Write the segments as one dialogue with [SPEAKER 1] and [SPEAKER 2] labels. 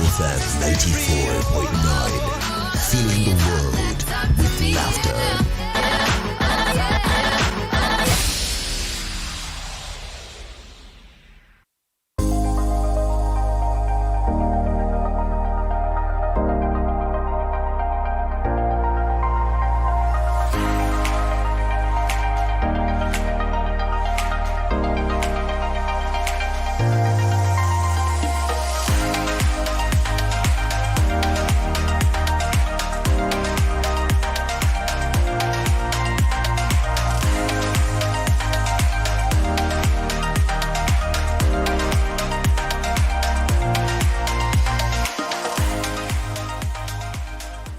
[SPEAKER 1] FM 94.9. Filling the world with laughter.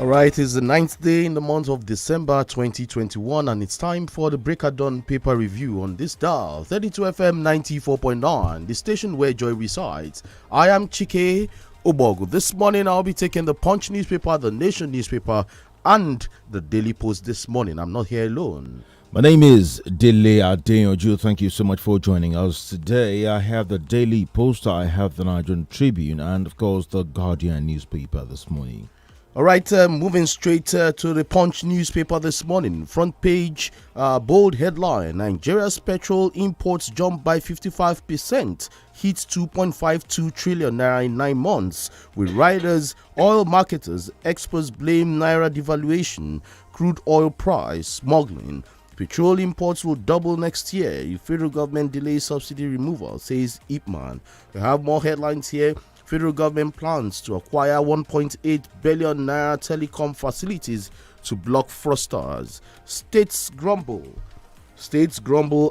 [SPEAKER 2] Alright, it's the 9th day in the month of December 2021, and it's time for the Break at Dawn paper review on this dial, 32 FM 94.9, the station where joy resides. I am Chike Obogu. This morning I'll be taking the Punch newspaper, the Nation newspaper, and the Daily Post this morning. I'm not here alone.
[SPEAKER 3] My name is Dele Adeoju. Thank you so much for joining us today. I have the Daily Post, I have the Nigerian Tribune, and of course the Guardian newspaper this morning.
[SPEAKER 2] All right, moving straight to the Punch newspaper this morning. Front page, bold headline: Nigeria's petrol imports jump by 55%, hits 2.52 trillion naira in 9 months. With riders, oil marketers, experts blame naira devaluation, crude oil price, smuggling. Petrol imports will double next year if federal government delays subsidy removal, says Ipman. We have more headlines here. Federal government plans to acquire 1.8 billion naira telecom facilities to block fraudsters. States grumble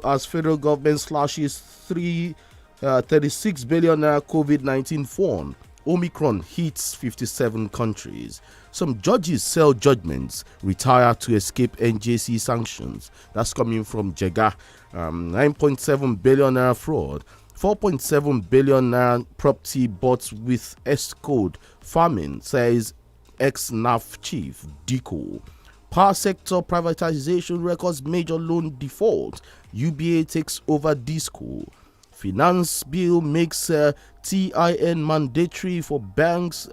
[SPEAKER 2] as federal government slashes 36 billion naira COVID-19 fund. Omicron hits 57 countries. Some judges sell judgments, retire to escape NJC sanctions. That's coming from Jega. 9.7 billion naira fraud. 4.7 billion naira property bought with S code farming, says ex-NAF chief Diko. Power sector privatization records major loan default. UBA takes over Disco. Finance bill makes TIN mandatory for banks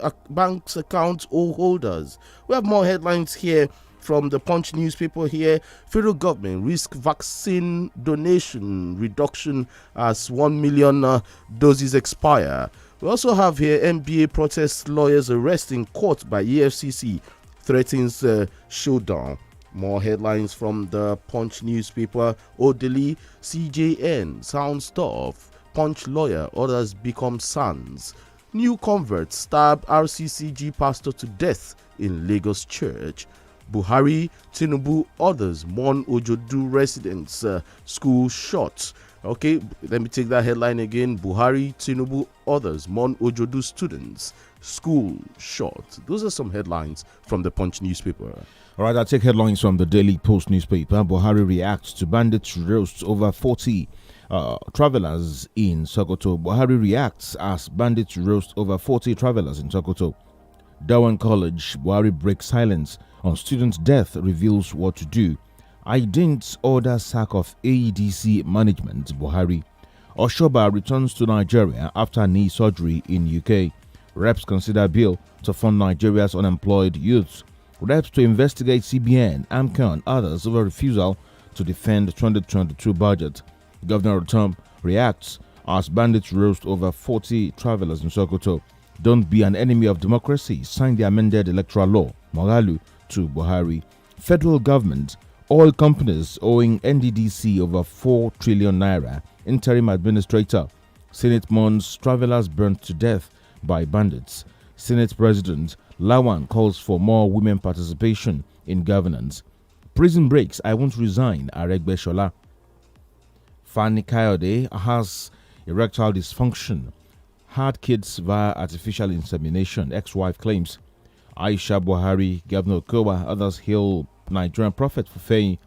[SPEAKER 2] account holders. We have more headlines here from the Punch newspaper here. Federal government risk vaccine donation reduction as 1 million doses expire. We also have here NBA protest lawyers arrest in court by EFCC threatens showdown. More headlines from the Punch newspaper. Odili CJN sounds tough. Punch lawyer orders become sons. New converts stab RCCG pastor to death in Lagos church. Buhari, Tinubu, others mourn Ojodu residents, school shot. Okay, let me take that headline again. Buhari, Tinubu, others mourn Ojodu students, school shot. Those are some headlines from the Punch newspaper.
[SPEAKER 3] All right, I'll take headlines from the Daily Post newspaper. Buhari reacts to bandits roast over 40 travelers in Sokoto. Buhari reacts as bandits roast over 40 travelers in Sokoto. Dawan College, Buhari breaks silence on student's death, reveals what to do. I didn't order sack of AEDC management, Buhari. Oshoba returns to Nigeria after knee surgery in UK. Reps consider bill to fund Nigeria's unemployed youths. Reps to investigate CBN, AMCA and others over refusal to defend 2022 budget. Governor Otom reacts as bandits roast over 40 travelers in Sokoto. Don't be an enemy of democracy. Sign the amended electoral law. Mogalu to Buhari. Federal government, oil companies owing NDDC over 4 trillion naira. Interim administrator. Senate mourns travelers burnt to death by bandits. Senate President Lawan calls for more women participation in governance. Prison breaks, I won't resign, Aregbe Shola. Fani Kayode has erectile dysfunction. Had kids via artificial insemination, ex-wife claims. Aisha Buhari, Governor Kowa, others hail Nigerian prophet for fame.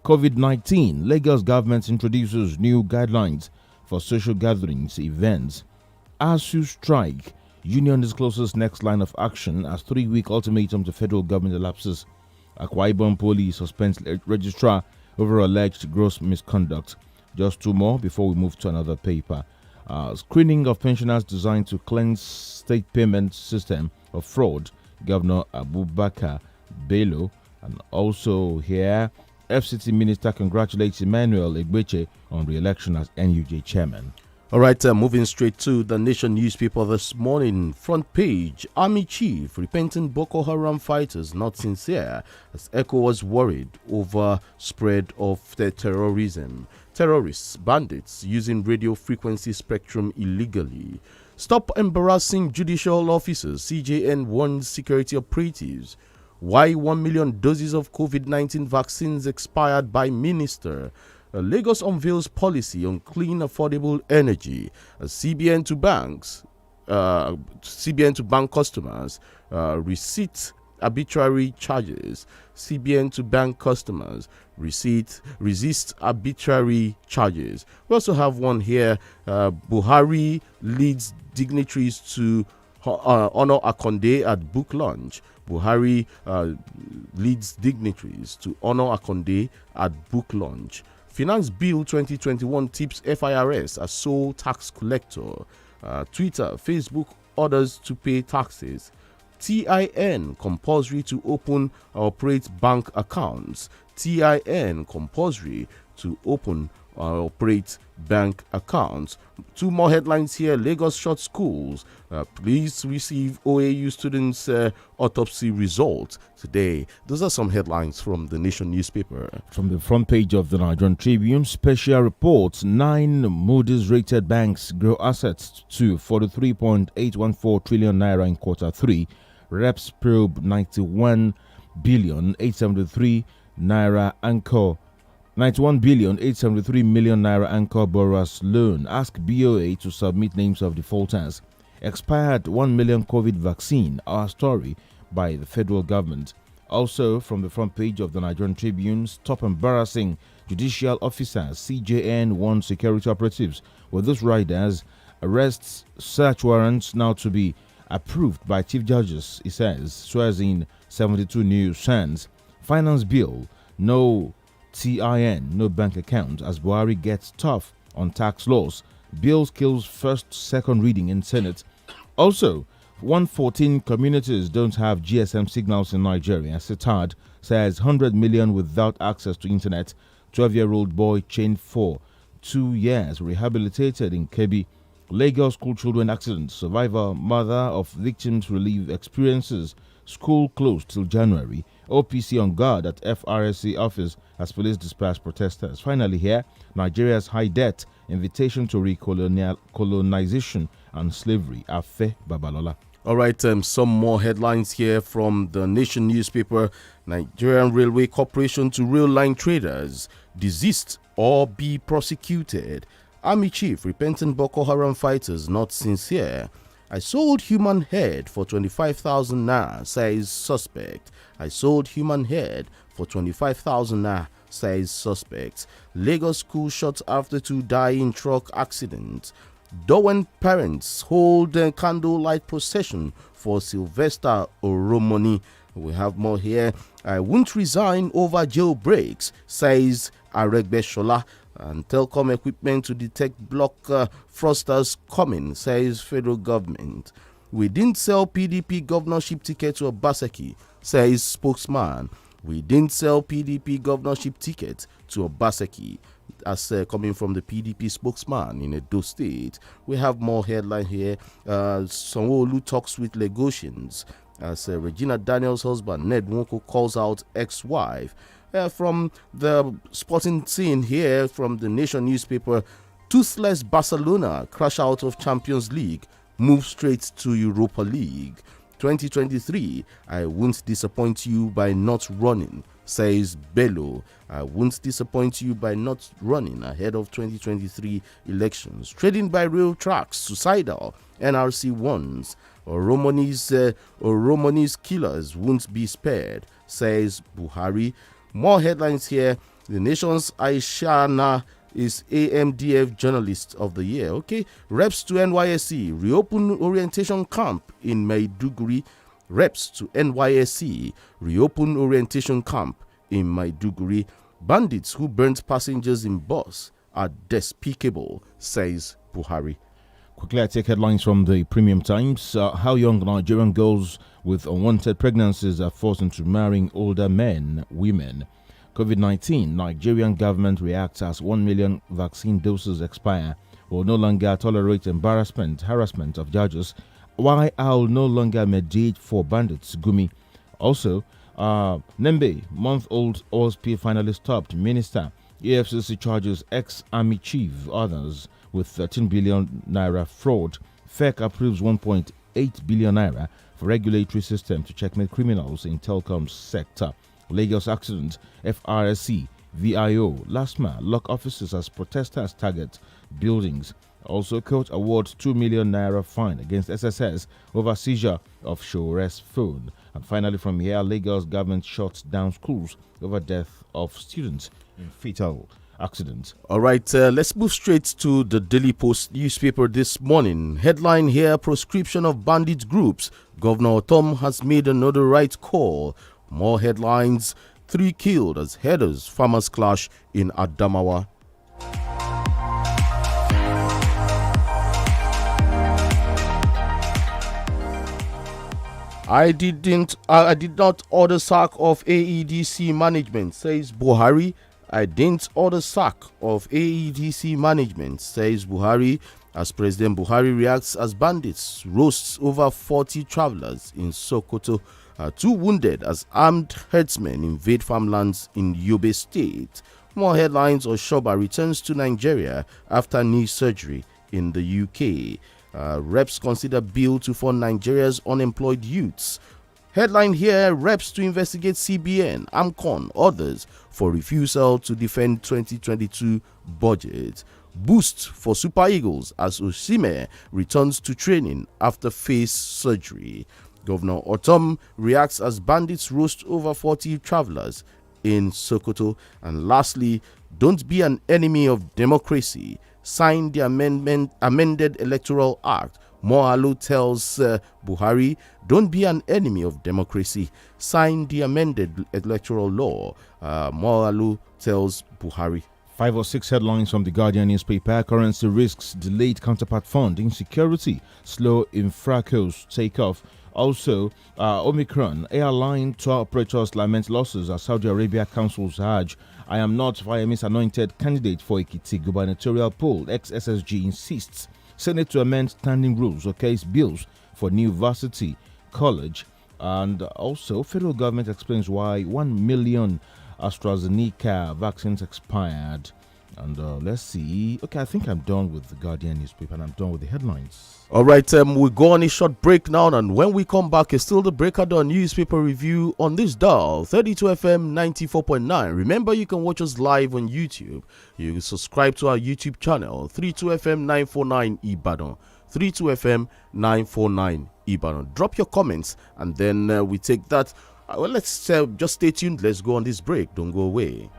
[SPEAKER 3] COVID-19, Lagos government introduces new guidelines for social gatherings, events. ASU strike, union discloses next line of action as 3-week ultimatum to federal government elapses. Akwa Ibom police suspends registrar over alleged gross misconduct. Just two more before we move to another paper. Screening of pensioners designed to cleanse state payment system of fraud. Governor Abubakar Bello. And also here, FCT Minister congratulates Emmanuel Egbeche on re-election as NUJ chairman.
[SPEAKER 2] All right, moving straight to the Nation newspaper this morning. Front page, Army Chief, repentant Boko Haram fighters not sincere as ECHO was worried over spread of the terrorism. Terrorists, bandits using radio frequency spectrum illegally. Stop embarrassing judicial officers, CJN warns security operatives. Why 1 million doses of COVID-19 vaccines expired by minister. Lagos unveils policy on clean, affordable energy. CBN to bank customers. Receipt arbitrary charges. CBN to bank customers. Resist arbitrary charges. We also have one here. Buhari leads dignitaries to honor Akonde at book launch. Buhari leads dignitaries to honor Akonde at book launch. Finance Bill 2021 tips FIRS as sole tax collector. Twitter, Facebook orders to pay taxes. TIN compulsory to open or operate bank accounts. TIN compulsory to open or operate bank accounts. Two more headlines here. Lagos short schools. Please receive OAU students' autopsy results today. Those are some headlines from the Nation newspaper.
[SPEAKER 3] From the front page of the Nigerian Tribune, special reports 9 Moody's rated banks grow assets to 43.814 trillion naira in quarter 3. Reps probe 91,873 naira anchor 91,873 million naira anchor borrowers loan. Ask BOA to submit names of defaulters. Expired 1 million COVID vaccine. Our story by the federal government. Also from the front page of the Nigerian Tribune, stop embarrassing judicial officers. CJN warns security operatives. With those riders, arrests, search warrants now to be approved by chief judges, he says. Swears in 72 News Sands. Finance Bill, no TIN, no bank account, as Buhari gets tough on tax laws. Bills kills second reading in Senate. Also, 114 communities don't have GSM signals in Nigeria. Setard says 100 million without access to internet. 12-year-old boy chained for 2 years, rehabilitated in Kebbi. Lagos school children accident. Survivor mother of victims relieve experiences. School closed till January. OPC on guard at FRSC office as police disperse protesters. Finally here, Nigeria's high debt, invitation to recolonization and slavery. Afe Babalola.
[SPEAKER 2] All right, some more headlines here from the Nation newspaper. Nigerian Railway Corporation to rail line traders. Desist or be prosecuted. Army Chief, repentant Boko Haram fighters not sincere. I sold human head for 25,000 naira, says suspect. I sold human head for 25,000 naira, says suspect. Lagos school shot after 2 die in truck accident. Dowen parents hold a candlelight procession for Sylvester Oromoni. We have more here. I won't resign over jailbreaks, says Aregbesola. And telecom equipment to detect block fraudsters coming, says federal government. We didn't sell PDP governorship ticket to Obaseki, says spokesman. We didn't sell PDP governorship ticket to Obaseki. As coming from the PDP spokesman in Edo State. We have more headline here. Sanwo-Olu talks with Lagosians. As Regina Daniels' husband Ned Nwoko calls out ex-wife. From the sporting scene here from the Nation newspaper, toothless Barcelona crash out of Champions League, move straight to Europa League. 2023, I won't disappoint you by not running, says Bello. I won't disappoint you by not running ahead of 2023 elections. Trading by rail tracks, suicidal, NRC warns. Romani's killers won't be spared, says Buhari. More headlines here. The Nation's Aishana is AMDF Journalist of the Year. Okay. Reps to NYSC. Reopen orientation camp in Maiduguri. Reps to NYSC. Reopen orientation camp in Maiduguri. Bandits who burnt passengers in bus are despicable, says Buhari.
[SPEAKER 3] Quickly, I take headlines from the Premium Times. How young Nigerian girls with unwanted pregnancies are forced into marrying older women. COVID-19, Nigerian government reacts as 1 million vaccine doses expire. Will no longer tolerate harassment of judges. Why I'll no longer mediate for bandits, Gumi. Also, Nembe, month-old oil spill finally stopped. Minister, EFCC charges ex-army chief, others with 13 billion naira fraud. FEC approves 1.8 billion naira for regulatory system to checkmate criminals in telecom sector. Lagos accident, FRSC, VIO, LASTMA lock offices as protesters target buildings. Also, court awards 2 million naira fine against SSS over seizure of Shores phone. And finally, from here, Lagos government shuts down schools over death of students in fatal accident.
[SPEAKER 2] All right, let's move straight to the Daily Post newspaper this morning. Headline here: proscription of bandit groups. Governor Tom has made another right call. More headlines: 3 killed as herders farmers clash in Adamawa. I did not order sack of AEDC management, says Buhari. I didn't order sack of AEDC management, says Buhari, as President Buhari reacts as bandits roasts over 40 travelers in Sokoto. 2 wounded as armed herdsmen invade farmlands in Yobe State. More headlines: Oshoba returns to Nigeria after knee surgery in the UK. Reps consider bill to fund Nigeria's unemployed youths. Headline here: reps to investigate CBN, AMCON, others for refusal to defend 2022 budget. Boost for Super Eagles as Osimhen returns to training after face surgery. Governor Otom reacts as bandits roast over 40 travelers in Sokoto. And lastly, don't be an enemy of democracy. Sign the amended Electoral Act. Mohalu tells Buhari, don't be an enemy of democracy. Sign the amended electoral law. Mohalu tells Buhari.
[SPEAKER 3] 5 or 6 headlines from the Guardian newspaper. Currency risks, delayed counterpart fund, insecurity, slow infracos takeoff. Also, Omicron, airline tour operators lament losses as Saudi Arabia counsels Hajj. I am not Fayemis anointed candidate for Ekiti gubernatorial poll. Ex-SSG insists Senate to amend standing rules or case bills for new varsity college. And also, federal government explains why 1 million AstraZeneca vaccines expired. And let's see. Okay, I think I'm done with the Guardian newspaper and I'm done with the headlines.
[SPEAKER 2] All right, we go on a short break now, and when we come back, it's still the Breakdown newspaper review on this dial, 32 FM 94.9. Remember, you can watch us live on YouTube. You can subscribe to our YouTube channel, 32 FM 949 Ibadan, 32 FM 949 Ibadan. Drop your comments, and then we take that. Well, let's just stay tuned. Let's go on this break. Don't go away.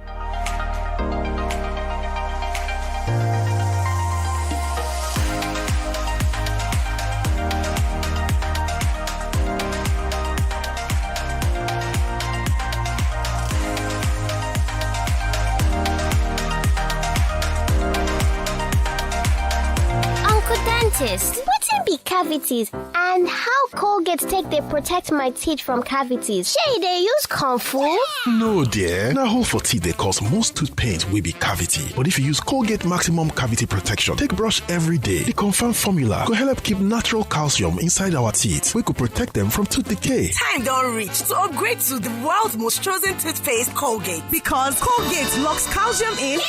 [SPEAKER 4] Wetin be cavities and how Colgate take dey protect my teeth from cavities? Shey dey use comfort?
[SPEAKER 1] No dear, na hole for teeth dey cause most tooth pain wey be cavity. But if you use Colgate Maximum Cavity Protection take brush every day, the confirmed formula go help keep natural calcium inside our teeth wey go protect them from tooth decay.
[SPEAKER 5] Time don reach to upgrade to the world's most chosen toothpaste, Colgate, because Colgate locks calcium in.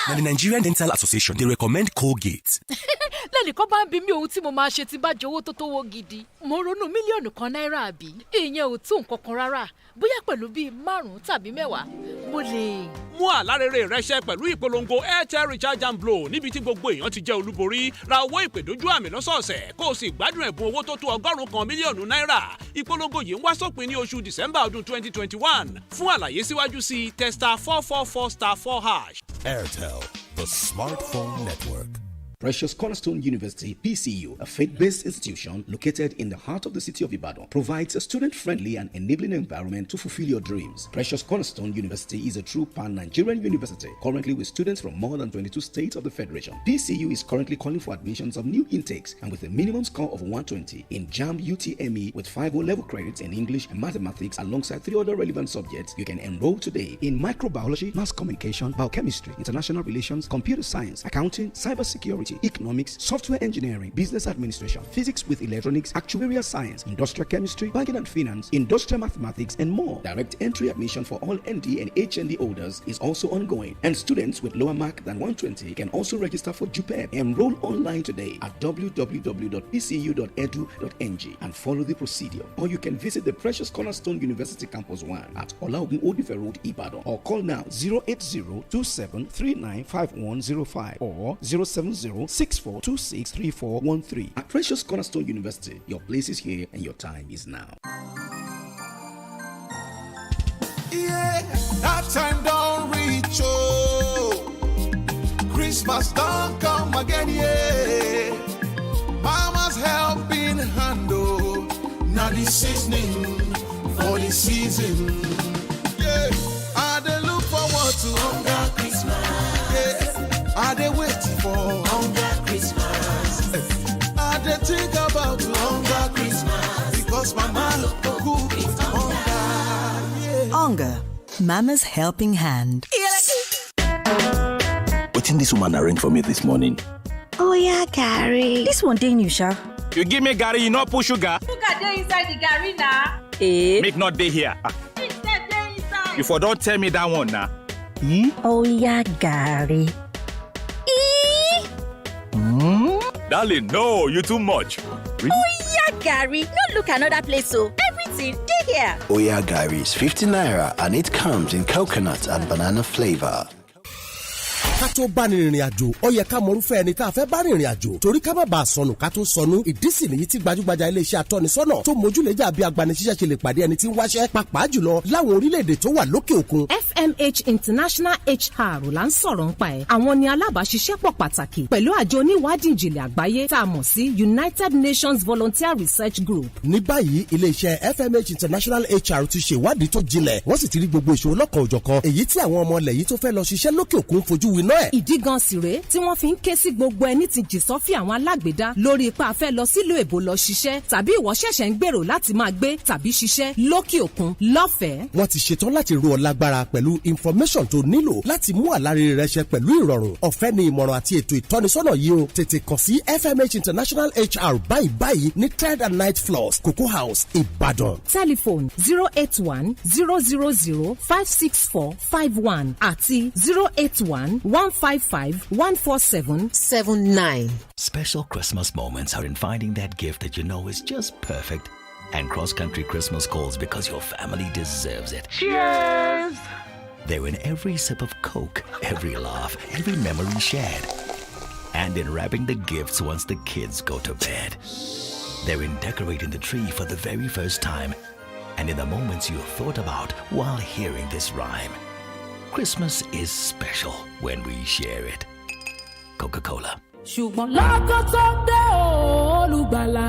[SPEAKER 6] Now, the Nigerian Dental Association, they recommend Colgate.
[SPEAKER 7] lẹ́nìkan bá ń bi mí ohun tí mo máa ṣe tí bá jowó tó tówó gidi mo ronú mílíọ̀nù kan náírà àbí ìyẹn ò tó nǹkan kan rárá bóyá pẹ̀lú bíi 5 tàbí 10 mo lè.
[SPEAKER 8] mú àlárèrè rẹ ṣẹ pẹ̀lú ìpolongo Airtel Recharge and Blow níbi tí gbogbo èèyàn ti jẹ́ olúborí. Ra owó ìpè dójú àmì lọ́sọ̀ọ̀sẹ̀ kó o sì gbádùn ẹ̀bùn owó tó tó 100 mílíọ̀nù náírà. Ìpolongo yìí ń wá sópin ní oṣù December ọdún 2021. Fún àlàyé síwájú sí testa 444*4#.
[SPEAKER 1] Airtel, the smartphone network.
[SPEAKER 9] Precious Cornerstone University, PCU, a faith-based institution located in the heart of the city of Ibadan, provides a student-friendly and enabling environment to fulfill your dreams. Precious Cornerstone University is a true pan-Nigerian university, currently with students from more than 22 states of the Federation. PCU is currently calling for admissions of new intakes, and with a minimum score of 120 in JAMB UTME with 5 O-level credits in English and mathematics alongside 3 other relevant subjects, you can enroll today in microbiology, mass communication, biochemistry, international relations, computer science, accounting, cybersecurity, economics, software engineering, business administration, physics with electronics, actuarial science, industrial chemistry, banking and finance, industrial mathematics, and more. Direct entry admission for all ND and HND holders is also ongoing, and students with lower mark than 120 can also register for JUPEB. Enroll online today at www.pcu.edu.ng and follow the procedure. Or you can visit the Precious Cornerstone University Campus 1 at Olaogun Odife Road, Ibadan, or call now 080-2739-5105 or 070-6426-3413. At Precious Cornerstone University, your place is here and your time is now.
[SPEAKER 10] Yeah, that time don't reach, oh. Christmas don't come again, yeah. Mama's helping hand, oh. Now the seasoning for the season, yeah. I dey look forward to hunger Christmas, yeah. I dey waiting for hunger Christmas, I dey think about hunger Christmas because Mama cook it hunger, yeah.
[SPEAKER 11] Hunger, Mama's helping hand.
[SPEAKER 12] What's this woman arranged for me this morning?
[SPEAKER 13] Oh yeah, Gary.
[SPEAKER 11] This one day, Nusha.
[SPEAKER 14] You give me Gary, you not put sugar.
[SPEAKER 13] Sugar dey inside the Gary now.
[SPEAKER 14] Make not day here. You for don't tell me that one now.
[SPEAKER 11] Oh yeah, Gary.
[SPEAKER 14] Darling, no, you too much.
[SPEAKER 11] Really? Oh yeah, Gary. No look another place, so everything dey here.
[SPEAKER 12] Oh yeah, Gary is 50 naira and it comes in coconut and banana flavor.
[SPEAKER 2] ká tó bá ní ìrìn àjò ó yẹ ká mọrúfẹ́ ẹni tá a fẹ́ bá rìnrìn àjò torí ká má bàa sọnù ká tó sọnù ìdí sì nìyí tí gbajúgbajà iléeṣẹ́ atọ́nisọ́nà tó mójúlẹ́jà bí agbanisíṣẹ́ ṣe lè pàdé ẹni tí ń wáṣẹ́ pàápàá jùlọ láwọn orílẹ̀-èdè tó wà lókè òkun.
[SPEAKER 15] FMH International HR là ń sọ̀rọ̀ nípa ẹ̀ àwọn ni alábàáṣiṣẹ́pọ̀ pàtàkì pẹ̀lú àjọ oníwádìí ìjìnlẹ̀ àgbáyé tá a mọ̀ sí United Nations Volunteer Research Group.
[SPEAKER 2] ní báyìí iléeṣẹ́ FMH International HR ti ṣèwádìí tó jinlẹ̀ wọ́n sì ti rí gbogbo ìṣòro lọ́kàn òjọ̀kan èyí tí àwọn ọmọ ilẹ̀ yìí tó fẹ́ lọ ṣiṣẹ́ lókè òkun fojú winá ẹ̀.
[SPEAKER 15] ìdí gan sì rèé tí wọ́n fi ń ké sí gbogbo ẹni tí jì sọ́fì àwọn alágbèédá lórí ipa afẹ́ lọ sílùú èbó lọ ṣiṣẹ́ tàbí ìwọ ṣẹ̀ṣẹ̀ ń gbèrò láti máa gbé tàbí ṣiṣẹ́ lókè òkun lọ́fẹ̀ẹ́.
[SPEAKER 2] wọ́n ti ṣetán láti ro ọ lágbára pẹ̀lú information tó nílò láti mú àlàyé rẹ ṣẹ pẹ̀lú ìrọ̀rùn ọ̀fẹ́ ni ìmọ̀ràn àti ètò ìtọ́nisọ́nà yìí o tètè kàn sí FMH International HR báyìí ní 3rd and 9th floors Cocoa House Ìbàdàn.
[SPEAKER 15] telephone 081-000-56451 àti 081-155-14779.
[SPEAKER 16] Special Christmas moments are in finding that gift that you know is just perfect. And cross-country Christmas calls because your family deserves it.
[SPEAKER 13] Cheers!
[SPEAKER 16] They're in every sip of Coke, every laugh, every memory shared. And in wrapping the gifts once the kids go to bed. They're in decorating the tree for the very first time. And in the moments you thought about while hearing this rhyme. Christmas is special when we share it. Coca-Cola.
[SPEAKER 17] ṣùgbọ́n lọ́kọ́ tó dé olùgbàlà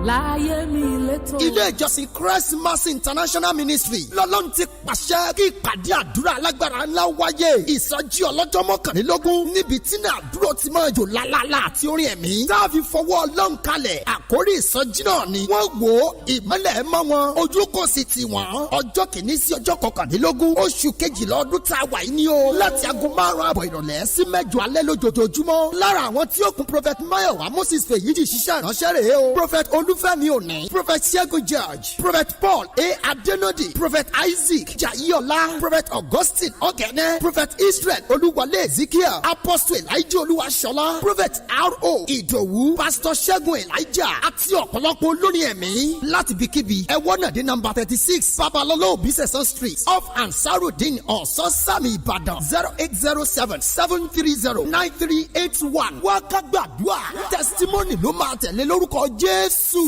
[SPEAKER 17] láyé mi létò.
[SPEAKER 18] ilé ìjọsìn Christmas International Ministry lọ́lọ́run ti pàṣẹ kí ìpàdé àdúrà alágbára ńlá wáyé ìsọjí ọlọ́jọ́ mọ́kànlélógún níbi tí náà àdúrà ti máa jò lálálá àti orin ẹ̀mí tá a fi fọwọ́ ọlọ́run kalẹ̀ àkórí ìsọjí náà ni wọ́n wo ìmọ́lẹ̀ mọ́ wọn ojú kò sì tì wọ́n ọjọ́ kìíní sí ọjọ́ kọkànlélógún oṣù kejìlá ọdún tá a wà yìí ni o láti aago 5 àbọ̀ ìrọ̀lẹ́ sí 8 alẹ́ lójoojúmọ́ lára àwọn tí ó kún prophet Mayowa Moses Fèyídì ṣiṣẹ́ ìránṣẹ́ rèé o prophet Olúfẹ́mi Òní prophet Ṣẹ́gun George prophet Paul Adenodi prophet Isaac Jayiola prophet Augustine Ogene prophet Israel Olúwọlé Ezekiel apostle Elijah Olúwaṣọlá prophet R.O. Ìdòwú pastor Ṣẹ́gun Elijah àti ọ̀pọ̀lọpọ̀ olórin ẹ̀mí láti bíkíbi ẹ̀wọ́n náà dé number 36 Babalọ́lá Òbísẹ̀sán street off Ansarudeen Ọ̀sán-Sàmì Ìbàdàn 0807-730-9381 wákà gbàdúrà testimony ló máa tẹ̀lé lórúkọ Jésù.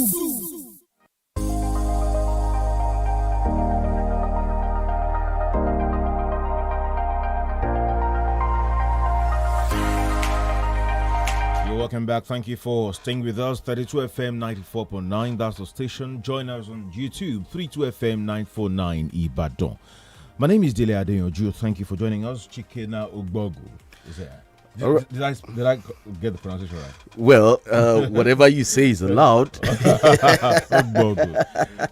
[SPEAKER 3] you're welcome back. Thank you for staying with us. 32 FM 94.9, that's the station. Join us on YouTube, 32 FM 949 Ibadan. My name is Dele Adeyoju. Thank you for joining us. Chikena Ogbogu is there. Did I get the pronunciation right?
[SPEAKER 2] Well, whatever you say is allowed.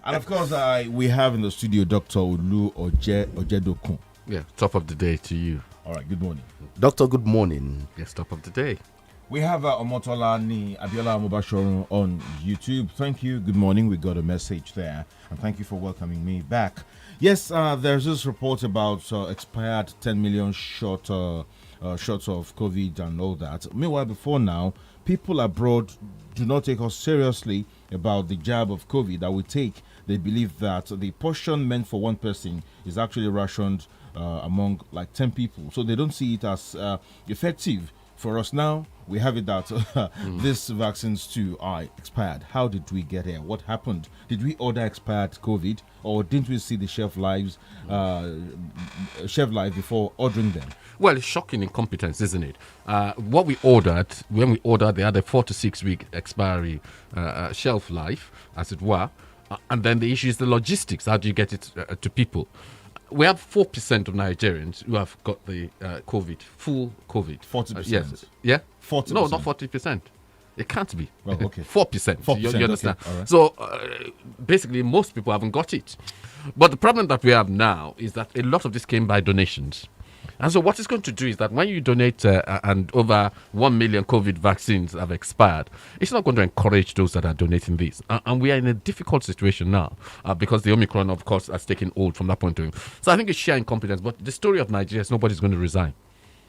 [SPEAKER 3] And of course, we have in the studio Dr. Olu Ojedokun.
[SPEAKER 19] Yeah, top of the day to you.
[SPEAKER 3] All right, good morning.
[SPEAKER 2] Doctor, good morning.
[SPEAKER 19] Yes, top of the day.
[SPEAKER 3] We have Omotolani Abiola Mobashorun on YouTube. Thank you. Good morning. We got a message there. And thank you for welcoming me back. Yes, there's this report about expired 10 million shots of COVID and all that. Meanwhile, before now, people abroad do not take us seriously about the jab of COVID that we take. They believe that the portion meant for one person is actually rationed among like 10 people. So they don't see it as effective. For us now, we have it that these vaccines too are expired. How did we get here? What happened? Did we order expired COVID, or didn't we see the shelf life before ordering them?
[SPEAKER 19] Well, it's shocking incompetence, isn't it? What we ordered, when we ordered, they had a 4 to 6 week expiry shelf life, as it were. And then the issue is the logistics. How do you get it to people? We have 4% of Nigerians who have got the COVID, full COVID.
[SPEAKER 3] 40%?
[SPEAKER 19] Yes. Yeah?
[SPEAKER 3] 40%?
[SPEAKER 19] No, not 40%. It can't be.
[SPEAKER 3] Well, okay.
[SPEAKER 19] 4%.
[SPEAKER 3] 4%.
[SPEAKER 19] You understand?
[SPEAKER 3] Okay. All right.
[SPEAKER 19] So, basically, most people haven't got it. But the problem that we have now is that a lot of this came by donations. And so what it's going to do is that when you donate and over 1 million COVID vaccines have expired, it's not going to encourage those that are donating these. And we are in a difficult situation now because the Omicron, of course, has taken hold from that point of view. So I think it's sheer incompetence. But the story of Nigeria is nobody's going to resign.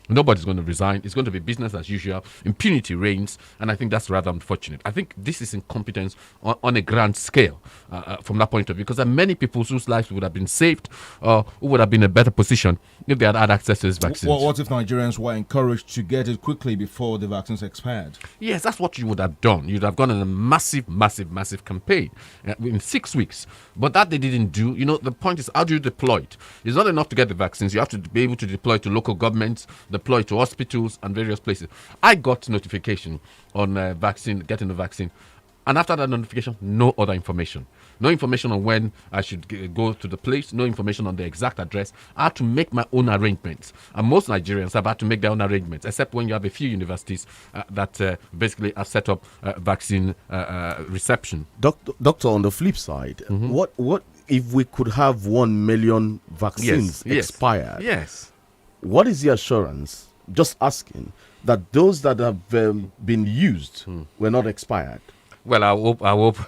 [SPEAKER 19] Nobody's going to resign. It's going to be business as usual. Impunity reigns, and I think that's rather unfortunate. I think this is incompetence on a grand scale from that point of view, because there are many people whose lives would have been saved or who would have been in a better position if they had had access to this vaccine.
[SPEAKER 3] What if Nigerians were encouraged to get it quickly before the vaccines expired?
[SPEAKER 19] Yes, that's what you would have done. You'd have gone on a massive campaign in 6 weeks. But that they didn't do. You know, the point is, how do you deploy it? It's not enough to get the vaccines. You have to be able to deploy to local governments, deploy to hospitals and various places. I got notification on getting the vaccine. And after that notification, no other information. No information on when I should go to the place, no information on the exact address. I had to make my own arrangements. And most Nigerians have had to make their own arrangements, except when you have a few universities that basically have set up vaccine reception.
[SPEAKER 2] Doctor, on the flip side, what if we could have 1 million vaccines expired?
[SPEAKER 19] Yes.
[SPEAKER 2] What is the assurance, just asking, that those that have been used were not expired?
[SPEAKER 19] Well, I hope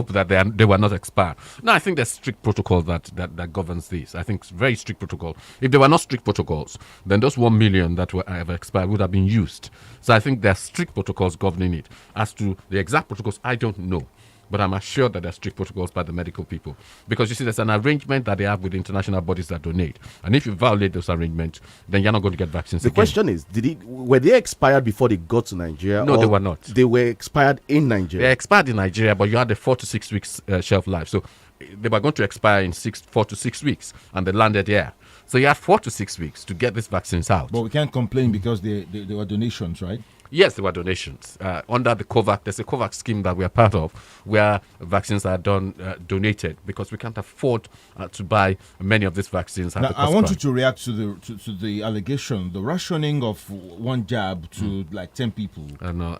[SPEAKER 19] that they were not expired. No, I think there's strict protocol that governs this. I think it's very strict protocol. If there were not strict protocols, then those 1 million that have expired would have been used. So I think there are strict protocols governing it. As to the exact protocols, I don't know. But I'm assured that there are strict protocols by the medical people. Because you see, there's an arrangement that they have with international bodies that donate. And if you violate those arrangements, then you're not going to get vaccines again.
[SPEAKER 2] The question is, were they expired before they got to Nigeria?
[SPEAKER 19] No, they were not.
[SPEAKER 2] They were expired in Nigeria?
[SPEAKER 19] They expired in Nigeria, but you had a 4 to 6 weeks shelf life. So they were going to expire in 4 to 6 weeks, and they landed here. So you had 4 to 6 weeks to get these vaccines out.
[SPEAKER 3] But we can't complain because they were donations, right?
[SPEAKER 19] Yes, there were donations. Under the COVAX, there's a COVAX scheme that we are part of where vaccines are donated because we can't afford to buy many of these vaccines.
[SPEAKER 3] Now, I want you to react to the allegation, the rationing of one jab to like 10 people.
[SPEAKER 19] No,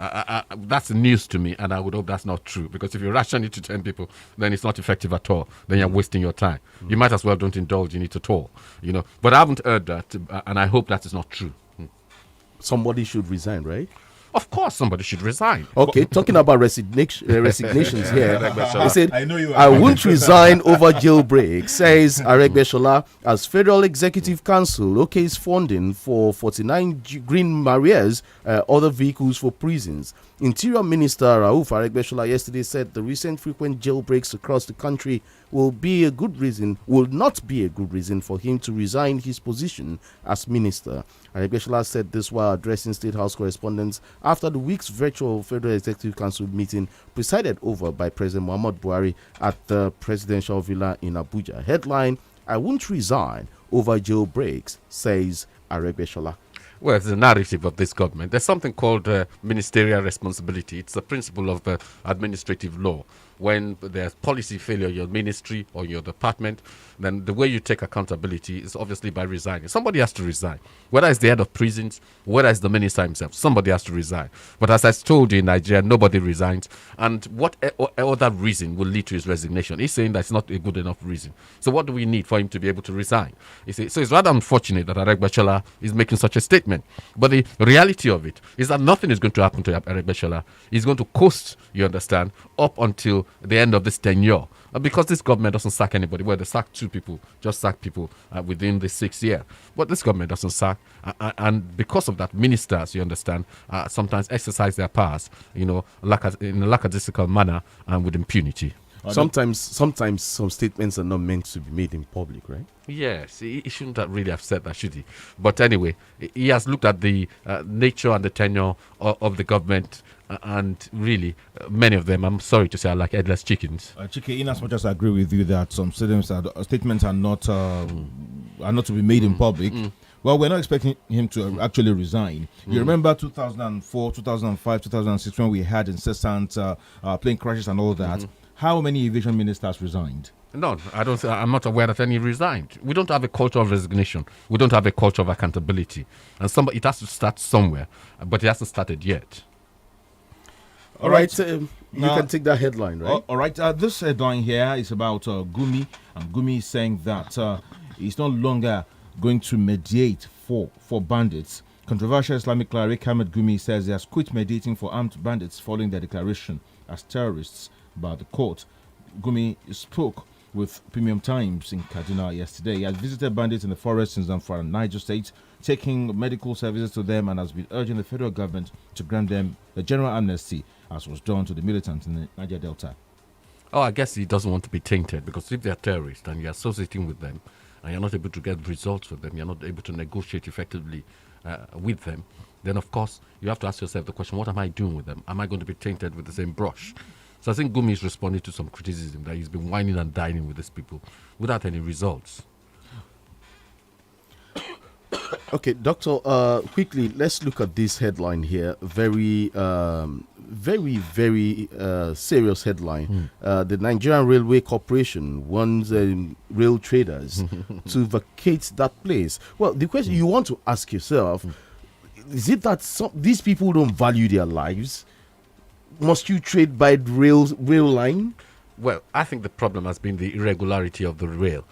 [SPEAKER 19] that's news to me, and I would hope that's not true, because if you ration it to 10 people, then it's not effective at all. Then you're wasting your time. You might as well don't indulge in it at all. You know, but I haven't heard that, and I hope that is not true.
[SPEAKER 2] Somebody should resign, right?
[SPEAKER 19] Of course, somebody should resign.
[SPEAKER 2] Okay, talking about resignations here. He said, I won't resign over jailbreak, says Aregbesola, as Federal Executive Council okays funding for 49 green Marias, other vehicles for prisons. Interior Minister Rauf Aregbesola yesterday said the recent frequent jailbreaks across the country will not be a good reason for him to resign his position as minister. Aregbesola said this while addressing State House correspondents after the week's virtual Federal Executive Council meeting presided over by President Muhammadu Buhari at the presidential villa in Abuja. Headline, I won't resign over jailbreaks, says Aregbesola.
[SPEAKER 19] Well, it's the narrative of this government. There's something called ministerial responsibility. It's the principle of administrative law. When there's policy failure in your ministry or your department, then the way you take accountability is obviously by resigning. Somebody has to resign. Whether it's the head of prisons, whether it's the minister himself, somebody has to resign. But as I told you, in Nigeria, nobody resigns. And what other reason will lead to his resignation? He's saying that's not a good enough reason. So what do we need for him to be able to resign? So it's rather unfortunate that Aregbesola is making such a statement. But the reality of it is that nothing is going to happen to Aregbesola. He's going to coast, you understand, up until the end of this tenure. Because this government doesn't sack anybody. Well, they sack 2 people, just sack people within the 6th year. But this government doesn't sack. And because of that, ministers, you understand, sometimes exercise their powers, in a lackadaisical manner and with impunity.
[SPEAKER 2] Sometimes some statements are not meant to be made in public, right?
[SPEAKER 19] Yes, he shouldn't have really have said that, should he? But anyway, he has looked at the nature and the tenure of the government, and really, many of them, I'm sorry to say, are like headless chickens.
[SPEAKER 3] Chike, in as much as I agree with you that some statements are not to be made in public. Well, we're not expecting him to actually resign. You remember 2004, 2005, 2006 when we had incessant plane crashes and all that. How many aviation ministers resigned?
[SPEAKER 19] No, I'm not aware that any resigned. We don't have a culture of resignation. We don't have a culture of accountability. And it has to start somewhere, but it hasn't started yet.
[SPEAKER 2] All right. You can take that headline, right?
[SPEAKER 3] All right. This headline here is about Gumi. And Gumi is saying that he's no longer going to mediate for bandits. Controversial Islamic cleric Ahmed Gumi says he has quit mediating for armed bandits following their declaration as terrorists by the court. Gumi spoke with Premium Times in Kaduna yesterday. He has visited bandits in the forests in Zamfara and Niger State, taking medical services to them, and has been urging the federal government to grant them a general amnesty, as was done to the militants in the Niger Delta.
[SPEAKER 19] Oh, I guess he doesn't want to be tainted, because if they're terrorists and you're associating with them and you're not able to get results with them, you're not able to negotiate effectively with them, then of course you have to ask yourself the question, what am I doing with them? Am I going to be tainted with the same brush? So I think Gumi is responding to some criticism that he's been whining and dining with these people without any results.
[SPEAKER 2] Okay, Doctor, quickly, let's look at this headline here. Very serious headline. The Nigerian Railway Corporation wants rail traders to vacate that place. Well, the question you want to ask yourself, is it that these people don't value their lives? Must you trade by rail line?
[SPEAKER 19] Well, I think the problem has been the irregularity of the rail.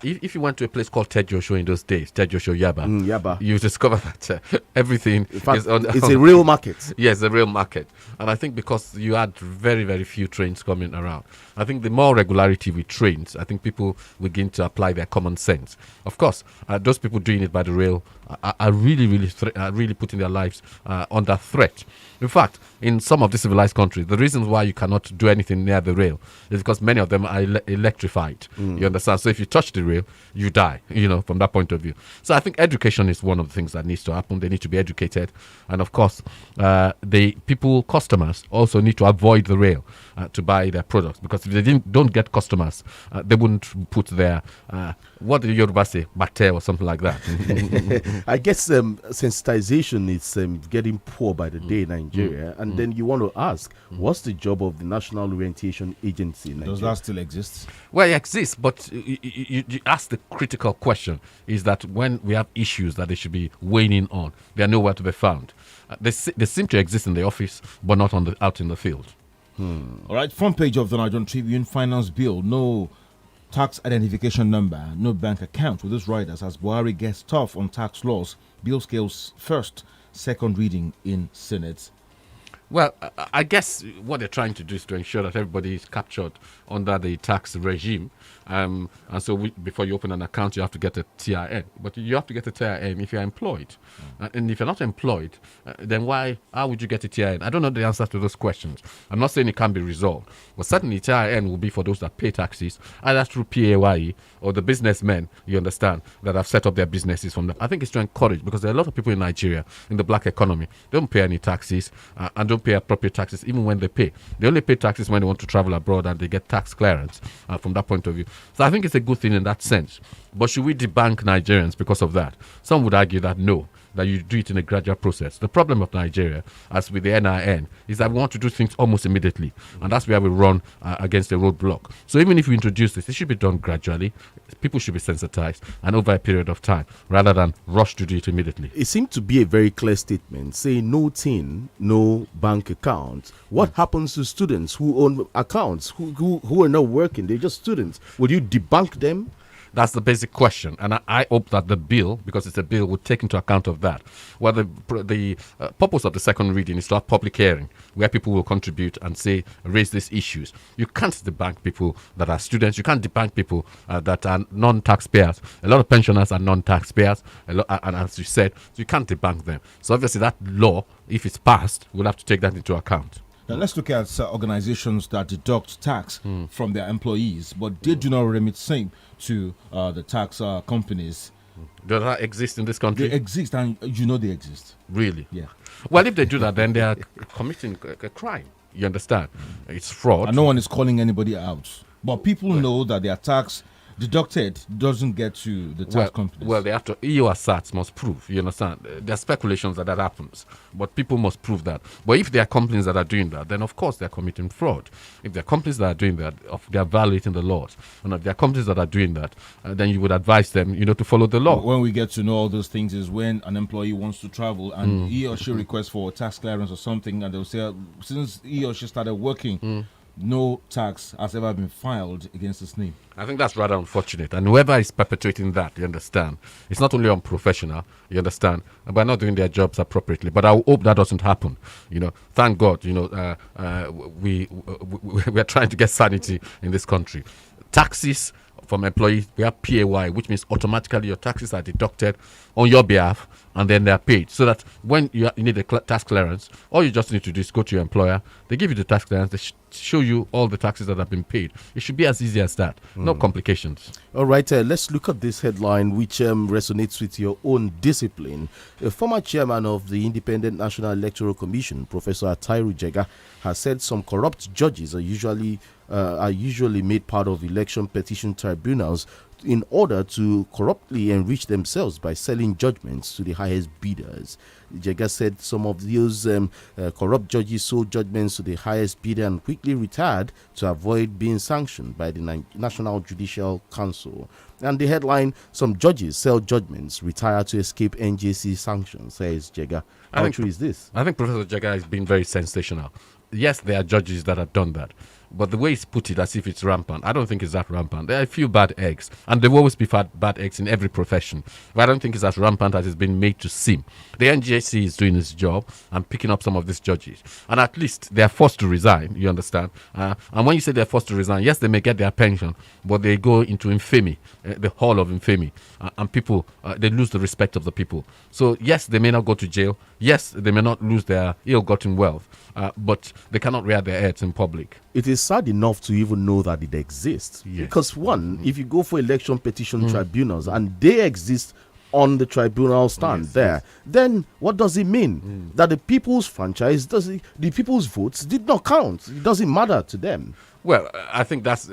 [SPEAKER 19] If you went to a place called Tejosho in those days, Tejosho Yaba, you discover that everything is on.
[SPEAKER 2] It's a real market.
[SPEAKER 19] Yes, a real market. And I think because you had very, very few trains coming around, I think the more regularity with trains, I think people begin to apply their common sense. Of course, those people doing it by the rail are really putting their lives under threat. In fact, in some of the civilized countries, the reasons why you cannot do anything near the rail is because many of them are electrified. You understand? So if you touch the rail, you die, from that point of view. So I think education is one of the things that needs to happen. They need to be educated. And of course, the customers also need to avoid the rail to buy their products, because if they don't get customers, they wouldn't put their, what do Yoruba say, bate or something like that.
[SPEAKER 2] I guess sensitization is getting poor by the day in Nigeria. And then you want to ask, what's the job of the National Orientation Agency in Nigeria?
[SPEAKER 3] Does that still exist?
[SPEAKER 19] Well, it exists, but you ask the critical question, is that when we have issues that they should be weighing in on, they are nowhere to be found. They seem to exist in the office, but not out in the field.
[SPEAKER 3] All right, front page of the Nigerian Tribune, finance bill, no tax identification number, no bank account with those riders as Buhari gets tough on tax laws. Bill scales first, second reading in Senate.
[SPEAKER 19] Well, I guess what they're trying to do is to ensure that everybody is captured under the tax regime. And so before you open an account, you have to get a TIN. But you have to get a TIN if you're employed. And if you're not employed, then how would you get a TIN? I don't know the answer to those questions. I'm not saying it can be resolved. But certainly TIN will be for those that pay taxes, either through PAYE or the businessmen, you understand, that have set up their businesses from them. I think it's to encourage, because there are a lot of people in Nigeria, in the black economy, they don't pay any taxes and don't pay appropriate taxes even when they pay. They only pay taxes when they want to travel abroad and they get tax clearance from that point of view. So I think it's a good thing in that sense. But should we debank Nigerians because of that? Some would argue that no. that you do it in a gradual process. The problem of Nigeria, as with the NIN, is that we want to do things almost immediately, and that's where we run against a roadblock. So even if we introduce this, it should be done gradually. People should be sensitized and over a period of time, rather than rush to do it immediately.
[SPEAKER 2] It seemed to be a very clear statement, saying no tin, no bank account. What happens to students who own accounts, who are not working? They're just students. Would you debunk them?
[SPEAKER 19] That's the basic question, and I hope that the bill, because it's a bill, would take into account of that. Well, the purpose of the second reading is to have public hearing, where people will contribute and raise these issues. You can't debank people that are students. You can't debank people that are non-taxpayers. A lot of pensioners are non-taxpayers, and as you said, you can't debank them. So obviously that law, if it's passed, we'll have to take that into account.
[SPEAKER 3] Now let's look at organizations that deduct tax from their employees, but they do not remit same to the tax companies.
[SPEAKER 19] Do that exist in this country?
[SPEAKER 3] They exist, and you know they exist.
[SPEAKER 19] Really?
[SPEAKER 3] Yeah.
[SPEAKER 19] Well, if they do that, then they are committing a crime. You understand? It's fraud.
[SPEAKER 3] And no one is calling anybody out. But people know that their tax deducted doesn't get to the tax companies.
[SPEAKER 19] Well, they have to. EU SATs must prove. You understand? There are speculations that happens, but people must prove that. But if there are companies that are doing that, then of course they are committing fraud. If there are companies that are doing that, they are violating the laws. And if there are companies that are doing that, then you would advise them, to follow the law.
[SPEAKER 3] When we get to know all those things is when an employee wants to travel and he or she requests for tax clearance or something, and they'll say, since he or she started working, no tax has ever been filed against his name.
[SPEAKER 19] I think that's rather unfortunate. And whoever is perpetuating that, you understand, it's not only unprofessional, you understand, by not doing their jobs appropriately. But I hope that doesn't happen. Thank God, we are trying to get sanity in this country. Taxes from employees, we have PAY, which means automatically your taxes are deducted on your behalf and then they're paid. So that when you need a tax clearance, all you just need to do is go to your employer, they give you the tax clearance, they show you all the taxes that have been paid. It should be as easy as that. No complications.
[SPEAKER 2] All right, let's look at this headline, which resonates with your own discipline. A former chairman of the Independent National Electoral Commission, Professor Atairu Jega, has said some corrupt judges are usually made part of election petition tribunals in order to corruptly enrich themselves by selling judgments to the highest bidders. Jega said some of those corrupt judges sold judgments to the highest bidder and quickly retired to avoid being sanctioned by the National Judicial Council. And the headline, some judges sell judgments, retire to escape NJC sanctions, says Jega. How true is this?
[SPEAKER 19] I think Professor Jega has been very sensational. Yes, there are judges that have done that. But the way he's put it, as if it's rampant, I don't think it's that rampant. There are a few bad eggs, and there will always be bad eggs in every profession. But I don't think it's as rampant as it's been made to seem. The NJC is doing its job and picking up some of these judges. And at least they are forced to resign, you understand? And when you say they're forced to resign, yes, they may get their pension, but they go into infamy, the hall of infamy. And people, they lose the respect of the people. So, yes, they may not go to jail. Yes, they may not lose their ill-gotten wealth. But they cannot rear their heads in public.
[SPEAKER 2] It is sad enough to even know that it exists. Yes. Because one, if you go for election petition tribunals and they exist on the tribunal stand then what does it mean? That the people's franchise, the people's votes did not count. It doesn't matter to them.
[SPEAKER 19] Well, I think that's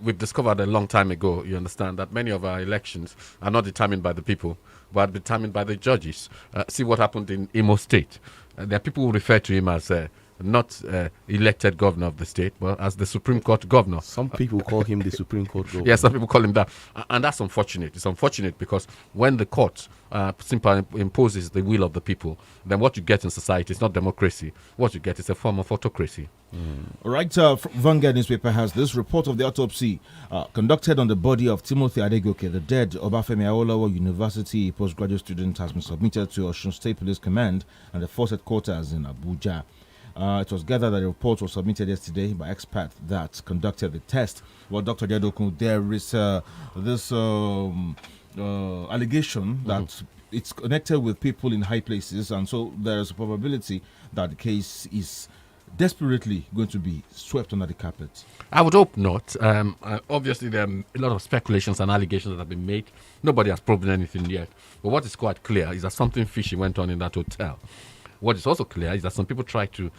[SPEAKER 19] we've discovered a long time ago, you understand, that many of our elections are not determined by the people, but determined by the judges. See what happened in Imo State. There are people who refer to him as not elected governor of the state, but as the Supreme Court governor.
[SPEAKER 2] Some people call him the Supreme Court governor.
[SPEAKER 19] Yeah, some people call him that. And that's unfortunate. It's unfortunate because when the court simply imposes the will of the people, then what you get in society is not democracy. What you get is a form of autocracy.
[SPEAKER 3] All right, Vanguard newspaper has this report of the autopsy conducted on the body of Timothy Adegoke, the dead Obafemi Awolowo University postgraduate student, has been submitted to Osun State Police Command and the force headquarters in Abuja. It was gathered that the report was submitted yesterday by experts that conducted the test. Well, Dr. Jadokun, there is this allegation that it's connected with people in high places, and so there is a probability that the case is desperately going to be swept under the carpet.
[SPEAKER 19] I would hope not. Obviously, there are a lot of speculations and allegations that have been made. Nobody has proven anything yet. But what is quite clear is that something fishy went on in that hotel. What is also clear is that some people try to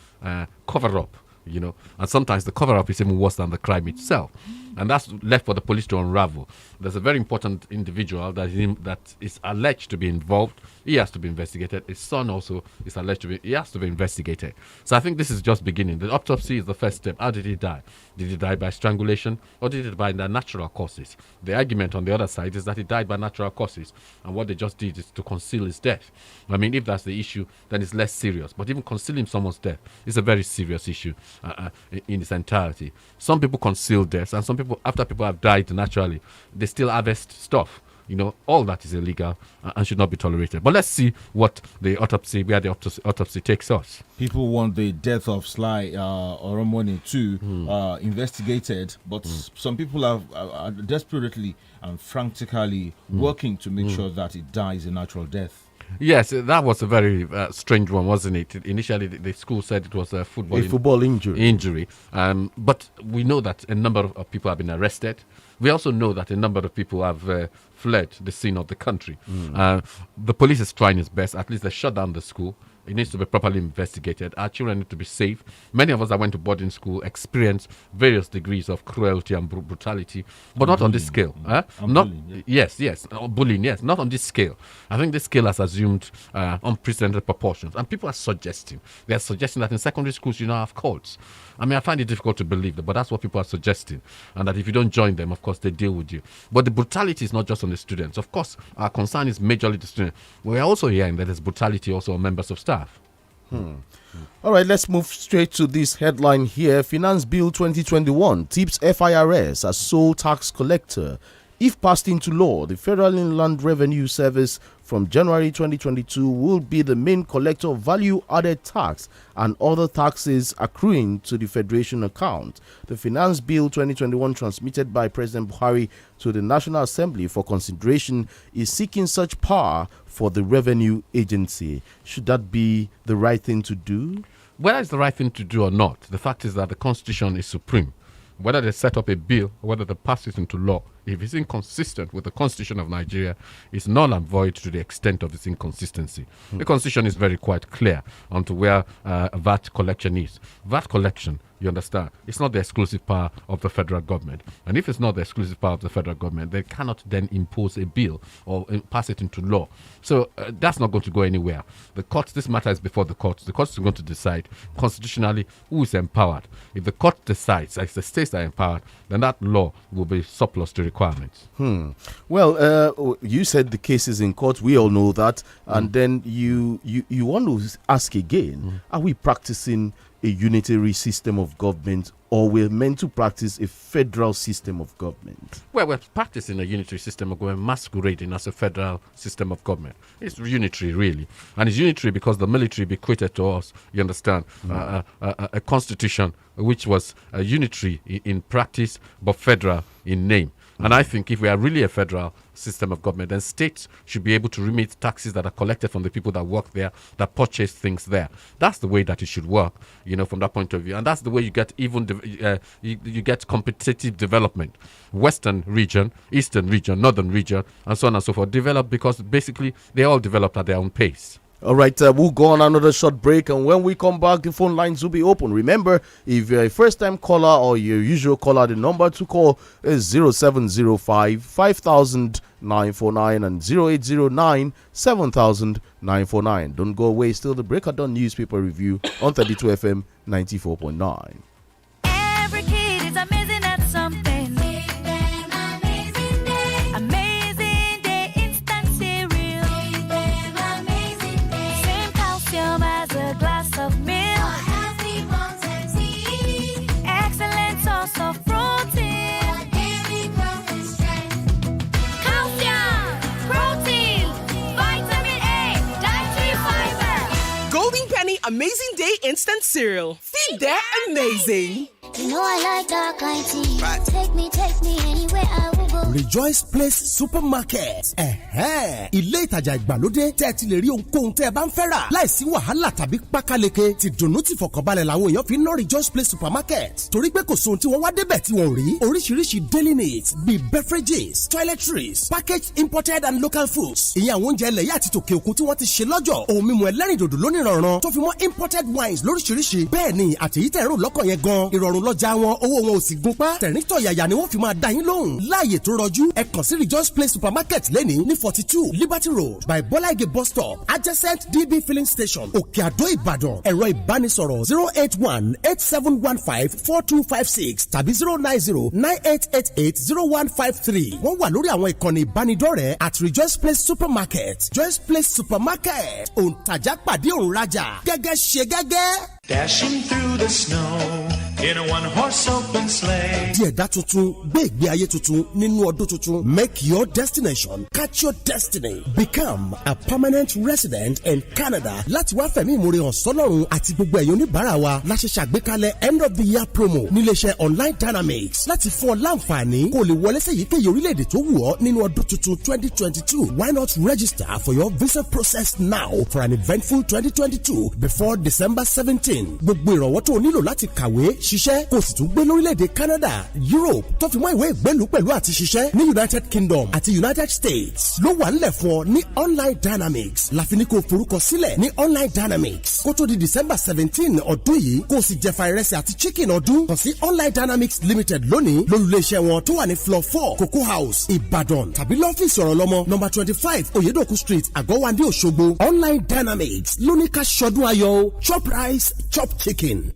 [SPEAKER 19] cover up and sometimes the cover-up is even worse than the crime itself. And that's left for the police to unravel. There's a very important individual that is alleged to be involved. He has to be investigated. His son also is alleged to be. He has to be investigated. So I think this is just beginning. The autopsy is the first step. How did he die? Did he die by strangulation, or did he die by natural causes? The argument on the other side is that he died by natural causes, and what they just did is to conceal his death. I mean, if that's the issue, then it's less serious. But even concealing someone's death is a very serious issue in its entirety. Some people conceal deaths, and some people, after people have died naturally, they still harvest stuff. All that is illegal and should not be tolerated. But let's see where the autopsy takes us.
[SPEAKER 3] People want the death of Sly Oromoni too investigated, but some people are desperately and frantically working to make sure that it dies a natural death.
[SPEAKER 19] Yes, that was a very strange one, wasn't it? Initially, the school said it was a football injury. But we know that a number of people have been arrested. We also know that a number of people have fled the scene of the country. The police is trying its best. At least they shut down the school. It needs to be properly investigated. Our children need to be safe. Many of us that went to boarding school experienced various degrees of cruelty and brutality, but not on this scale. Bullying, yes, bullying, yes, not on this scale. I think this scale has assumed unprecedented proportions, and people are suggesting. They are suggesting that in secondary schools you now have courts. I mean, I find it difficult to believe that, but that's what people are suggesting, and that if you don't join them, of course, they deal with you. But the brutality is not just on the students. Of course, our concern is majorly the students. We are also hearing that there's brutality also on members of staff.
[SPEAKER 2] All right, let's move straight to this headline here. Finance Bill 2021 tips FIRS as sole tax collector. If passed into law, the Federal Inland Revenue Service from January 2022 will be the main collector of value-added tax and other taxes accruing to the Federation account. The Finance Bill 2021 transmitted by President Buhari to the National Assembly for consideration is seeking such power for the Revenue Agency. Should that be the right thing to do?
[SPEAKER 19] Whether it's the right thing to do or not, the fact is that the Constitution is supreme. Whether they set up a bill or whether they pass it into law, if it's inconsistent with the Constitution of Nigeria, it's null and void to the extent of its inconsistency. The Constitution is very quite clear onto where VAT collection is. VAT collection, you understand, it's not the exclusive power of the federal government. And if it's not the exclusive power of the federal government, they cannot then impose a bill or pass it into law. So that's not going to go anywhere. The courts, this matter is before the courts. The courts are going to decide constitutionally who is empowered. If the court decides, if the states are empowered, then that law will be surplus to requirements.
[SPEAKER 2] Well, you said the case is in court. We all know that. And then you want to ask again, are we practicing a unitary system of government, or we're meant to practice a federal system of government?
[SPEAKER 19] Well, we're practicing a unitary system of government masquerading as a federal system of government. It's unitary, really. And it's unitary because the military bequeathed to us, you understand, a constitution which was unitary in practice but federal in name. And I think if we are really a federal system of government, then states should be able to remit taxes that are collected from the people that work there, that purchase things there. That's the way that it should work, from that point of view. And that's the way you get you get competitive development. Western region, Eastern region, Northern region, and so on and so forth develop because basically they all developed at their own pace.
[SPEAKER 2] All right, we'll go on another short break, and when we come back, the phone lines will be open. Remember, if you're a first-time caller or your usual caller, the number to call is 0705 5000 949 and 0809 7000 949. Don't go away. Still the Breakdown newspaper review on 32 FM 94.9.
[SPEAKER 20] Every kid is amazing at something.
[SPEAKER 5] Amazing Day instant cereal. Feed that amazing.
[SPEAKER 4] You know I like dark tea. Right. Take me anywhere I will go.
[SPEAKER 18] Rejoice Place Supermarket. Ilé ìtajà ìgbàlódé tẹ́ ẹ ti lè rí ohunkóhun tẹ́ ẹ bá ń fẹ́ rà láìsí wàhálà tàbí pákáleke. Ti dùnnú ti fọkànbalẹ̀ làwọn èèyàn fi ń ná Rejoice Place Supermarket. Torí pé kò sóhun tí wọ́n wá débẹ̀ tí wọ́n rí. Oríṣiríṣi daily needs bíi beverages, toiletries, packaged imported and local foods. Ìyẹn àwọn oúnjẹ ilẹ̀ yìí àti tòkè òkun tí wọ́n ti ṣe lọ́jọ̀. Ohun mímu ẹlẹ́rìndòdò lónìí rànran tó fi mọ́ imported wines lóríṣiríṣi. Bẹ́ẹ̀ ni àtẹ̀yítẹ̀ rò lọ́kàn yẹn gan. Ìrọ̀rùn lọ́jà wọn, owó wọn ò sì gunpá. Tẹ̀ríntọ̀ yàyà ni wọ́n fi máa dá yín lóhùn. Láàyè tó rọjú, ẹ kàn sí Rejoice Place Supermarket lẹ́ni ní 42 Liberty Road by Bọ́láìgè bus stop adjacent DB filling station Òkè Àdó Ìbàdàn. Ẹ̀rọ ìbánisọ̀rọ̀ 081-8715-4256 tàbí 090-9888-0153. Wọ́n wà lórí àwọn ìkànnì ìbánidọ́rẹ̀ẹ́ at Rejoice Place Supermarket. Joyce Place Supermarket. Òǹtajà pàdé òǹrajà. Gẹ́gẹ́ ṣe gẹ́gẹ́.
[SPEAKER 21] Dashing through the snow in a one-horse open sleigh.
[SPEAKER 18] Di ẹ̀dá tuntun, gbé ìgbé ayé tuntun nínú ọdún tuntun. Make your destination catch your destiny. Become a permanent resident in Canada. Láti wá fẹ̀mí ìmoore hàn sọ́lọ́run àti gbogbo ẹ̀yin oníbàárà wa la ṣe ṣàgbékalẹ̀ end of the year promo níléeṣẹ́ Online Dynamics láti fún ọ láǹfààní kó lè wọlé sí èyíkéyìí orílẹ̀-èdè tó wù ọ́ nínú ọdún tuntun 2022. Why not register for your visa process now for an eventful 2022 before December 17? Gbogbo ìrànwọ́ tó o nílò láti kàwé, ṣiṣẹ́, kó o sì tún gbé lórílẹ̀‐èdè Canada, Europe, tó fi mọ́ ìwé ìgbélú pẹ̀lú àti ṣiṣẹ́ ní United Kingdom àti United States ló wà nílẹ̀ fún ọ ní Online Dynamics. Láfi ní kó o forúkọ sílẹ̀ ní Online Dynamics kó tó di December 17 ọdún yìí kó o sì jẹ̀fà ìrẹsì àti chicken ọdún. Kàn sí Online Dynamics Limited lónìí lólùléeṣẹ́ wọn tó wà ní floor 4 Cocoa House Ìbàdàn tàbí lọ́fíìsì ọ̀rọ̀ lọ́mọ number 25 Oyedoku Street Àgọ́wandé Òṣogbo. Online Dynamics lóníkà ṣọdún ayọ̀ chop rice chop chicken.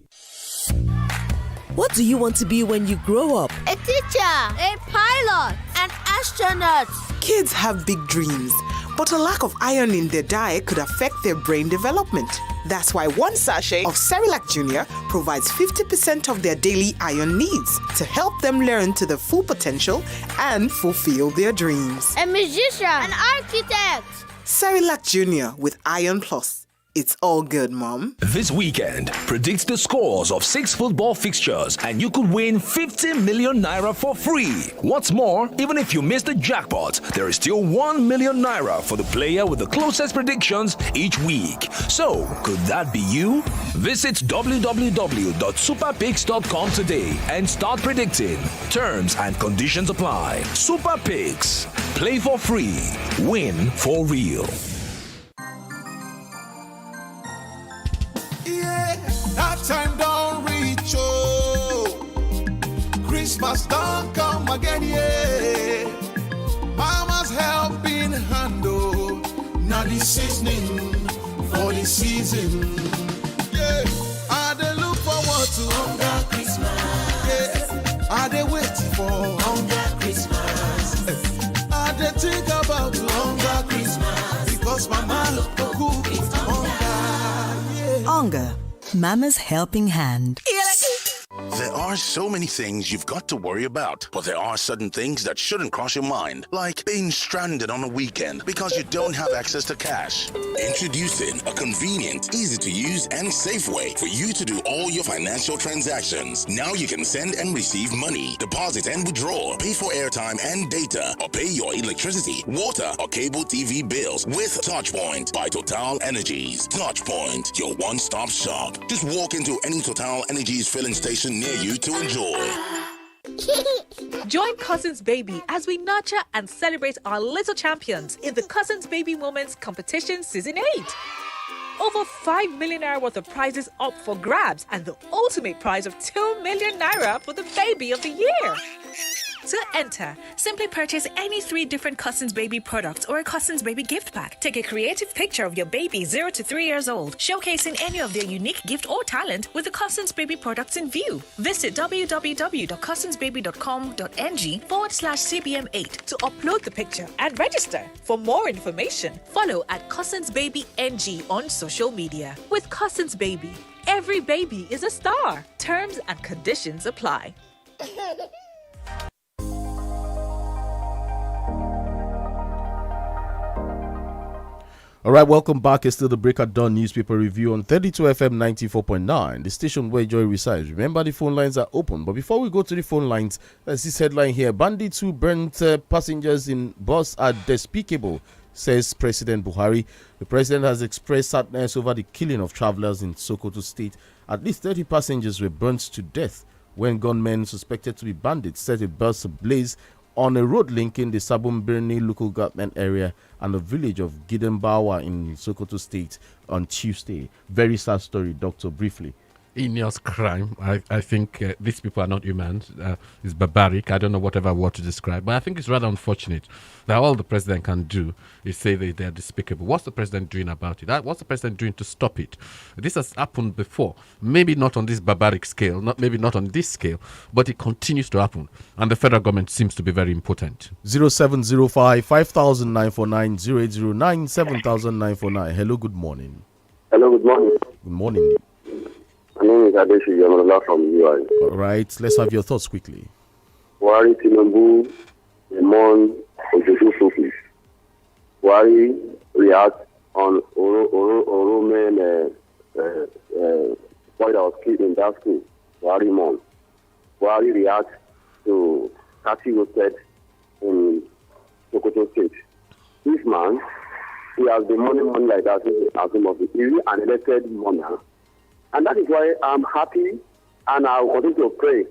[SPEAKER 22] What do you want to be when you grow up?
[SPEAKER 4] A teacher, a pilot, an astronaut.
[SPEAKER 23] Kids have big dreams, but a lack of iron in their diet could affect their brain development. That's why one sachet of Cerelac Junior provides 50% of their daily iron needs to help them learn to their full potential and fulfill their dreams.
[SPEAKER 4] A musician, an architect.
[SPEAKER 23] Cerelac Junior with Iron Plus. It's all good, Mom.
[SPEAKER 24] This weekend, predict the scores of 6 football fixtures and you could win 50 million naira for free. What's more, even if you miss the jackpot, there is still 1 million naira for the player with the closest predictions each week. So, could that be you? Visit www.superpicks.com today and start predicting. Terms and conditions apply. Super Picks. Play for free. Win for real.
[SPEAKER 10] That time don't reach, oh. Christmas don't come again, yeah. Mama's helping hand, oh. Now the seasoning for the season, yeah. I dey look forward to Hunger Christmas, yeah. I dey waiting for Hunger Christmas, I dey think about Hunger Christmas because Mama cook it hunger, yeah.
[SPEAKER 25] Hunger. Mama's helping hand.
[SPEAKER 26] There are so many things you've got to worry about, but there are certain things that shouldn't cross your mind, like being stranded on a weekend because you don't have access to cash.
[SPEAKER 27] Introducing a convenient, easy-to-use, and safe way for you to do all your financial transactions. Now you can send and receive money, deposit and withdraw, pay for airtime and data, or pay your electricity, water, or cable TV bills with TouchPoint by Total Energies. TouchPoint, your one-stop shop. Just walk into any Total Energies filling station near you to enjoy.
[SPEAKER 28] Join Cousins Baby as we nurture and celebrate our little champions in the Cousins Baby Moments Competition Season 8. Over 5 million naira worth of prizes up for grabs and the ultimate prize of 2 million naira for the baby of the year. To enter, simply purchase any 3 different Cousins Baby products or a Cousins Baby gift pack. Take a creative picture of your baby 0 to 3 years old, showcasing any of their unique gift or talent with the Cousins Baby products in view. Visit www.cousinsbaby.com.ng/CBM8 to upload the picture and register. For more information, follow at Cousins Baby NG on social media. With Cousins Baby, every baby is a star. Terms and conditions apply.
[SPEAKER 2] All right, welcome back. It's still the Break at Dawn newspaper review on 32 FM 94.9, the station where joy resides. Remember, the phone lines are open. But before we go to the phone lines, there's this headline here. Bandits who burnt passengers in bus are despicable, says President Buhari. The president has expressed sadness over the killing of travelers in Sokoto State. At least 30 passengers were burnt to death when gunmen suspected to be bandits set a bus ablaze on a road linking the Sabumbirni local government area and the village of Gidembawa in Sokoto State on Tuesday. Very sad story, Doctor, briefly.
[SPEAKER 19] Heinous crime. I think these people are not humans. It's barbaric. I don't know whatever word to describe, but I think it's rather unfortunate that all the president can do is say that they are despicable. What's the president doing about it? What's the president doing to stop it? This has happened before. Maybe not on this barbaric scale, maybe not on this scale, but it continues to happen. And the federal government seems to be very impotent.
[SPEAKER 2] 0705 5949 0809 7949. Hello, good morning.
[SPEAKER 1] Hello, good morning.
[SPEAKER 2] Good morning.
[SPEAKER 1] My name is Adeshi Yamanola from UI.
[SPEAKER 2] All right, let's have your thoughts quickly.
[SPEAKER 1] Buhari Tinubu, Lemon, Ojojo Sophie. Buhari react on Oromen boy that was killed in that school. Buhari Mon. Buhari react to taxi roasted in Sokoto State. This man, he has been money like that as him of the He's an elected monarch. And that is why I'm happy and I will continue to pray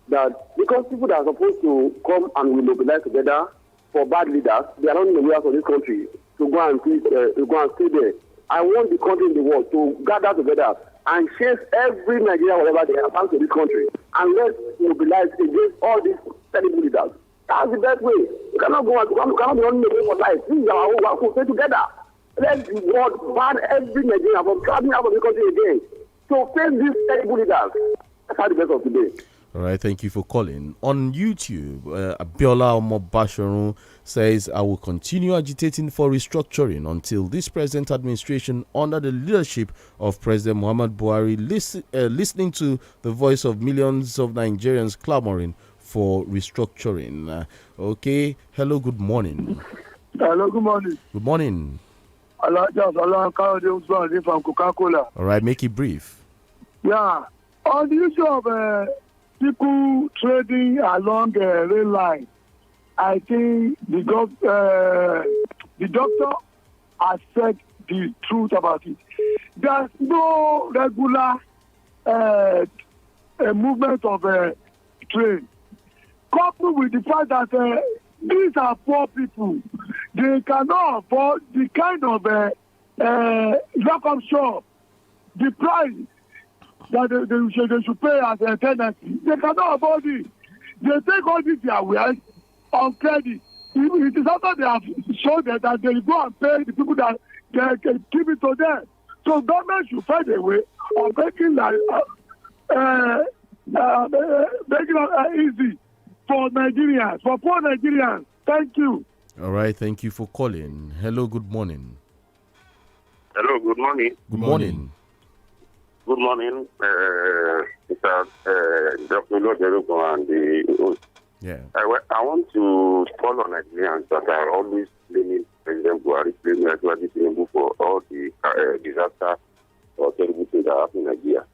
[SPEAKER 1] that because people that are supposed to come and we mobilize together for bad leaders, they are not in the way of this country to go and stay there. I want the country in the world to gather together and chase every Nigerian whatever they have to this country and let's mobilize against all these terrible leaders. That's the best way. We cannot go and we cannot be on the way for life. This is our own work to stay together. Let the world ban every Nigerian from traveling out of the country again. So face these terrible leaders. That's how the best of today.
[SPEAKER 2] All right, thank you for calling. On YouTube, Abiola Omobasharun says, I will continue agitating for restructuring until this present administration, under the leadership of President Muhammad Buhari, listening to the voice of millions of Nigerians clamoring for restructuring. Okay, hello, good morning.
[SPEAKER 6] Hello, good morning.
[SPEAKER 2] Good morning.
[SPEAKER 6] From Coca-Cola.
[SPEAKER 2] All right, make it brief.
[SPEAKER 6] Yeah, on the issue of people trading along the rail line, I think the doctor has said the truth about it. There's no regular movement of train. Coupled with the fact that these are poor people, they cannot afford the kind of lock-up shop, the price that they should pay as a tenancy. They cannot afford it. They take all this their wares on credit. It is after they have shown that they go and pay the people that they can give it to them. So government should find a way of making it easy for Nigerians, for poor Nigerians. Thank you.
[SPEAKER 2] All right, thank you for calling. Hello, good morning.
[SPEAKER 1] Hello, good morning.
[SPEAKER 2] Good morning.
[SPEAKER 1] Good morning, Mr. Dr. Loderugo and the
[SPEAKER 2] Yeah.
[SPEAKER 1] I want to call on Nigerians that are always blaming President Buhari, blaming Tinubu for all the disaster or terrible things that happen in Nigeria.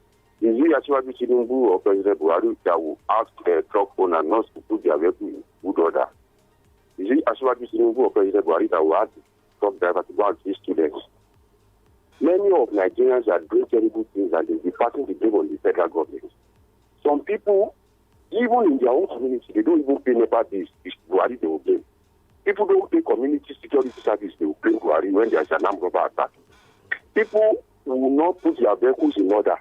[SPEAKER 1] Is it actually Tinubu or President Buhari that will ask the truck owner not to put their vehicle in good order? Is it actually Tinubu or President Buhari that will ask the truck driver to go and teach students? Many of Nigerians are doing terrible things and they'll be passing the blame on the federal government. Some people, even in their own community, they don't even pay NEPA bills. It's Buhari they will blame. People don't pay community security service, they will blame Buhari when there's an armed robber attack. People will not put their vehicles in order.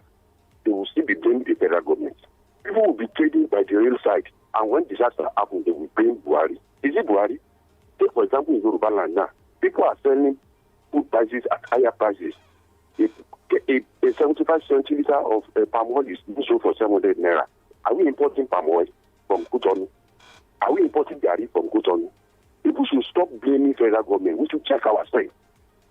[SPEAKER 1] They will still be blaming the federal government. People will be trading by the rail side, and when disaster happens, they will blame Buhari. Is it Buhari? Take, for example, in Yoruba land now, people are selling food prices at higher prices. A 75 centiliter of palm oil is being sold for 700 naira. Are we importing palm oil from Cotonou? Are we importing dairy from Cotonou? People should stop blaming federal government. We should check ourselves.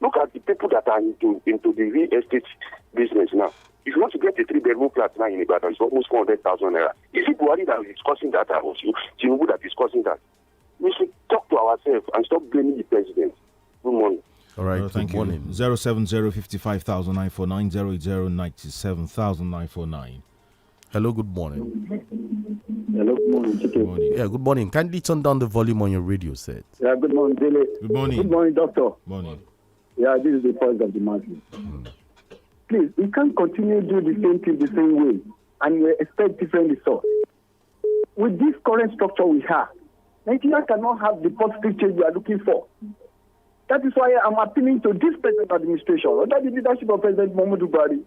[SPEAKER 1] Look at the people that are into the real estate business now. If you want to get a 3-bedroom flat now in Ibadan, it's almost 400,000 naira. Is it Buhari that is causing that, or Tinubu that is causing that? We should talk to ourselves and stop blaming the president. Good morning.
[SPEAKER 2] All right,
[SPEAKER 3] thank
[SPEAKER 2] good morning.
[SPEAKER 3] you. 070-55,949, 080-97,949.
[SPEAKER 2] Hello, good morning.
[SPEAKER 7] Hello, good morning.
[SPEAKER 3] Good morning.
[SPEAKER 2] Yeah, good morning. Kindly turn down the volume on your radio set.
[SPEAKER 7] Yeah, good morning, Dele.
[SPEAKER 3] Good morning.
[SPEAKER 7] Good morning, doctor.
[SPEAKER 3] Morning.
[SPEAKER 7] Yeah, this is the voice of the masses. Please, we can't continue to do the same thing the same way and we expect different results. With this current structure we have, Nigeria cannot have the positive change we are looking for. That is why I'm appealing to this present administration, under the leadership of President Muhammadu Buhari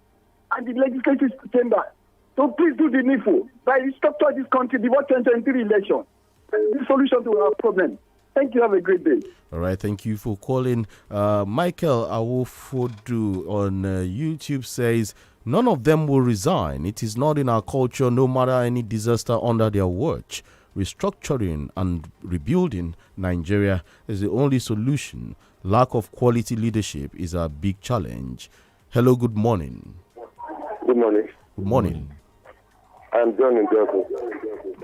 [SPEAKER 7] and the legislative chamber. So please do the needful. By restructure this country before 2023 election. That is the solution to our problem. Thank you. Have a great day.
[SPEAKER 2] All right. Thank you for calling. Michael Awofodu on YouTube says, none of them will resign. It is not in our culture, no matter any disaster under their watch. Restructuring and rebuilding Nigeria is the only solution. Lack of quality leadership is a big challenge. Hello, good morning.
[SPEAKER 1] Good morning.
[SPEAKER 2] Good morning.
[SPEAKER 1] I'm John Ndoko,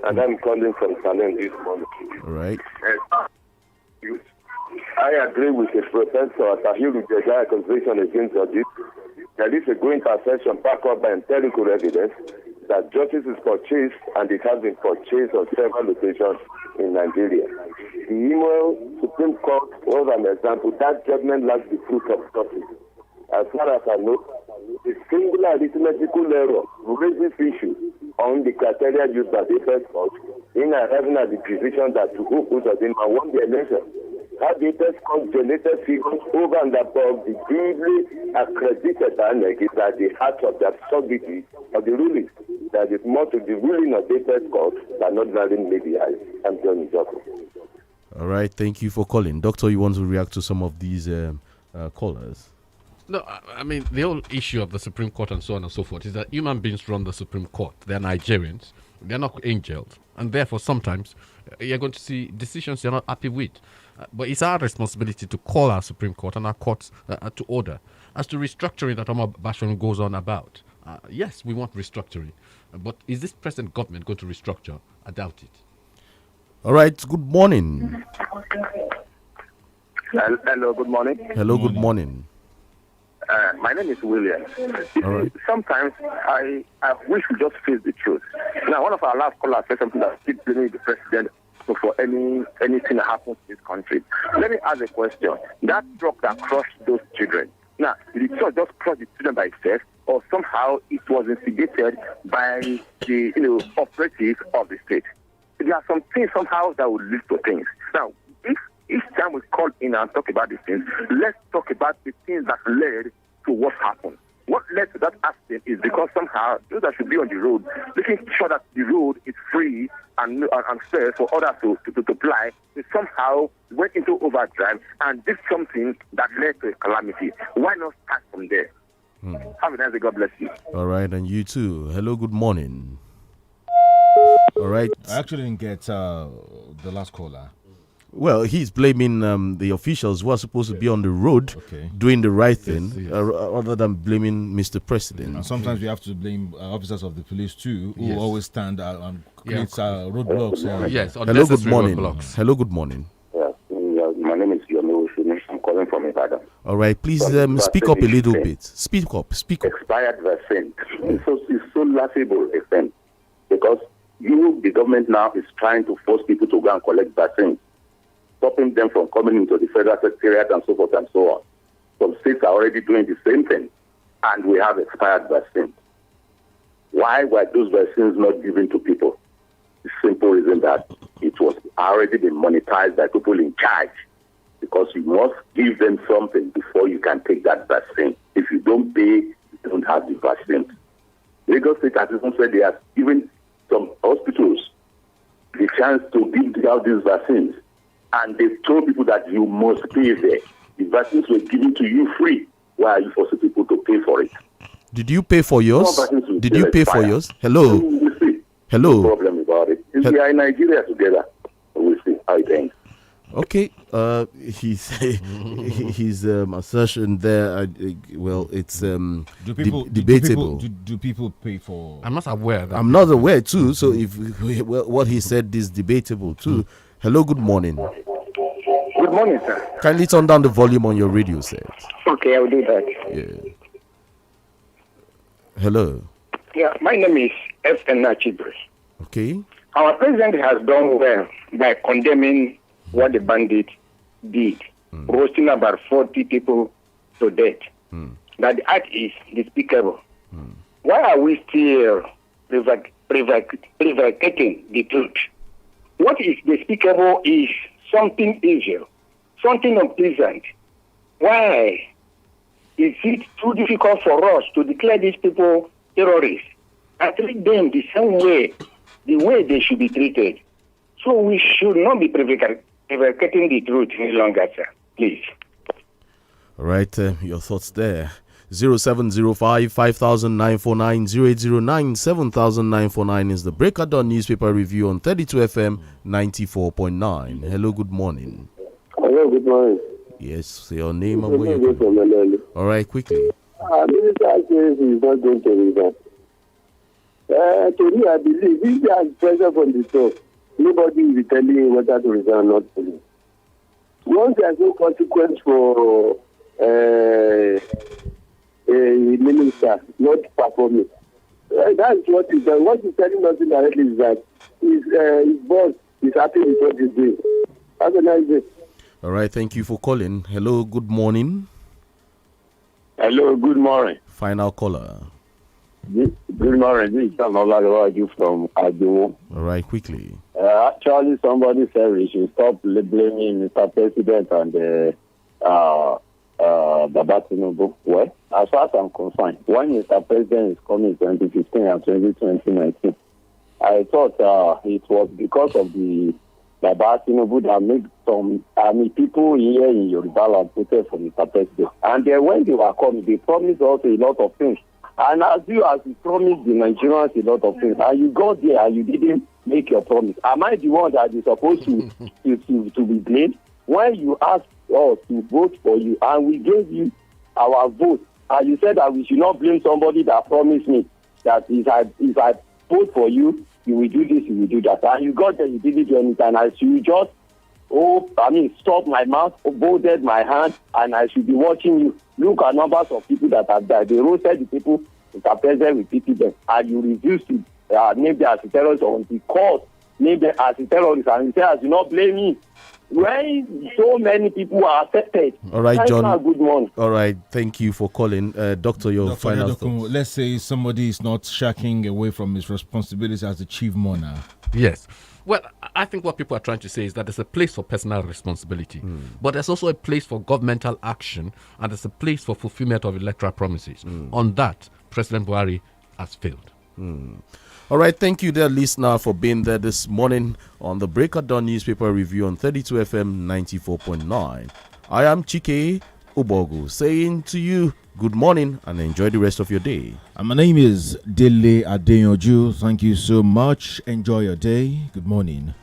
[SPEAKER 1] and I'm calling from Salem this morning.
[SPEAKER 2] All right.
[SPEAKER 1] I agree with the Professor Tahiru Jega accusation against Judges. There is a growing perception backed up by empirical evidence that justice is purchased, and it has been purchased on several locations in Nigeria. The Imo Supreme Court was an example. That judgment lacks the fruit of justice. As far as I know, the singular arithmetical error raises issues on the criteria used by the first court in arriving at the decision that to who put us in and won the election. How the first court generated figures over and above the duly accredited INEC is at the heart of the absurdity of the ruling. That is more to the ruling of the first court than not running media. I'm John Joko.
[SPEAKER 2] All right. Thank you for calling. Doctor, you want to react to some of these callers?
[SPEAKER 19] No, I mean, the whole issue of the Supreme Court and so on and so forth is that human beings run the Supreme Court. They're Nigerians. They're not angels. And therefore, sometimes you're going to see decisions you're not happy with. But it's our responsibility to call our Supreme Court and our courts to order. As to restructuring that Omar Bashir goes on about, yes, we want restructuring. But is this present government going to restructure? I doubt it.
[SPEAKER 2] All right. Good morning.
[SPEAKER 1] Hello, good morning.
[SPEAKER 2] Hello, good morning.
[SPEAKER 1] My name is William.
[SPEAKER 2] All right.
[SPEAKER 1] Sometimes I wish we just face the truth. Now, one of our last callers said something that keeps blaming the president for anything that happens in this country. Let me ask a question. That truck that crushed those children, now, did it just crush the children by itself, or somehow it was instigated by the operatives of the state? There are some things somehow that will lead to things. Now, if each time we call in and talk about these things, let's talk about the things that led to what happened. What led to that accident is because somehow those that should be on the road, making sure that the road is free and fair for others to fly, they somehow went into overdrive and did something that led to a calamity. Why not start from there? Have a nice day. God bless you.
[SPEAKER 2] All right, and you too. Hello, good morning. All right.
[SPEAKER 3] I actually didn't get the last caller.
[SPEAKER 2] Well, he's blaming the officials who are supposed to be on the road doing the right thing, rather than blaming Mr. President.
[SPEAKER 3] And sometimes we have to blame officers of the police too, who always stand out and create roadblocks.
[SPEAKER 19] Yes.
[SPEAKER 2] Hello, good morning. Hello, good morning.
[SPEAKER 1] My name is Yomi Oshuni. I'm calling from Ibadan.
[SPEAKER 2] All right, please speak up a little bit. Speak up.
[SPEAKER 1] Expired vaccine. It's so laughable a thing, because the government now is trying to force people to go and collect vaccines, stopping them from coming into the federal secretariat and so forth and so on. Some states are already doing the same thing, and we have expired vaccines. Why were those vaccines not given to people? The simple reason that it was already been monetized by people in charge, because you must give them something before you can take that vaccine. If you don't pay, you don't have the vaccine. Lagos State has even said they have given some hospitals the chance to give out these vaccines, and they told people that you must pay there. The vaccines were given to you free. Why are you forcing people to pay for it?
[SPEAKER 2] Did you pay for yours? Did you pay for yours? Hello?
[SPEAKER 1] We'll see.
[SPEAKER 2] Hello?
[SPEAKER 1] No problem about it. If we are in Nigeria together, we'll see how it ends.
[SPEAKER 2] Okay. His assertion there, it's debatable.
[SPEAKER 3] Do people pay for...
[SPEAKER 19] I'm not aware.
[SPEAKER 2] I'm not aware too, so what he said is debatable too. Hello, good morning.
[SPEAKER 1] Good
[SPEAKER 8] good morning, sir.
[SPEAKER 2] Kindly turn down the volume on your radio set.
[SPEAKER 8] Okay, I will do that.
[SPEAKER 2] Yeah. Hello.
[SPEAKER 8] Yeah, my name is F.N. Chibris.
[SPEAKER 2] Okay.
[SPEAKER 8] Our president has done well by condemning what the bandits did, roasting about 40 people to death. That the act is despicable. Why are we still prevaricating the truth? What is despicable is something evil, something unpleasant. Why is it too difficult for us to declare these people terrorists and treat them the same way, the way they should be treated? So we should not be prevaricating the truth any longer, sir. Please.
[SPEAKER 2] All right, your thoughts there. 0705 5949 0809 7949 is the Breaker Dawn newspaper review on 32 FM 94.9. Hello, good morning.
[SPEAKER 9] Hello, good morning.
[SPEAKER 2] Yes, your name and where you're from. All right, quickly.
[SPEAKER 9] Minister says he's not going to resign. To me, I believe if there is pressure from the top, nobody will be telling him whether to resign or not to resign. Once there's no consequence for a minister not performing, that's what he's done. What he's telling us indirectly is that his boss is happy with what he's doing. Have a nice day.
[SPEAKER 2] All right, thank you for calling. Hello, good morning.
[SPEAKER 9] Hello, good morning.
[SPEAKER 2] Final caller.
[SPEAKER 9] Good morning. This is you from Aduwo.
[SPEAKER 2] All right, quickly.
[SPEAKER 9] Actually, somebody said we should stop blaming Mr. President and Baba Tinubu. Well, as far as I'm concerned, when Mr. President is coming in 2015 and 2019, I thought it was because of the Baba Tinubu that made some people here in Yoruba land voted for Mr. President. And then when they were coming, they promised us a lot of things. And as you promised the Nigerians a lot of things, and you got there and you didn't make your promise. Am I the one that is supposed to be blamed? When you asked us to vote for you and we gave you our vote, and you said that we should not blame somebody that promised me that if I vote for you, you will do this, you will do that. And you got there, you didn't do anything. I should just, stop my mouth, folded my hand, and I should be watching you. Look at numbers of people that have died. They roasted the people that are present with people, and you refuse to name them as a terrorist on the court, name them as a terrorist, and you say, I do not blame me. When so many people are affected.
[SPEAKER 2] All right, John.
[SPEAKER 9] Good morning.
[SPEAKER 2] All right, thank you for calling. Doctor, your final thoughts.
[SPEAKER 3] Let's say somebody is not shirking away from his responsibilities as the chief mourner.
[SPEAKER 19] Yes. Well, I think what people are trying to say is that there's a place for personal responsibility, but there's also a place for governmental action, and there's a place for fulfillment of electoral promises. On that, President Buhari has failed.
[SPEAKER 2] All right, thank you, dear listener, for being there this morning on the Breaker Dawn newspaper review on 32 FM 94.9. I am Chike Ubogu saying to you good morning and enjoy the rest of your day.
[SPEAKER 3] And my name is Dele Adeyoju. Thank you so much. Enjoy your day. Good morning.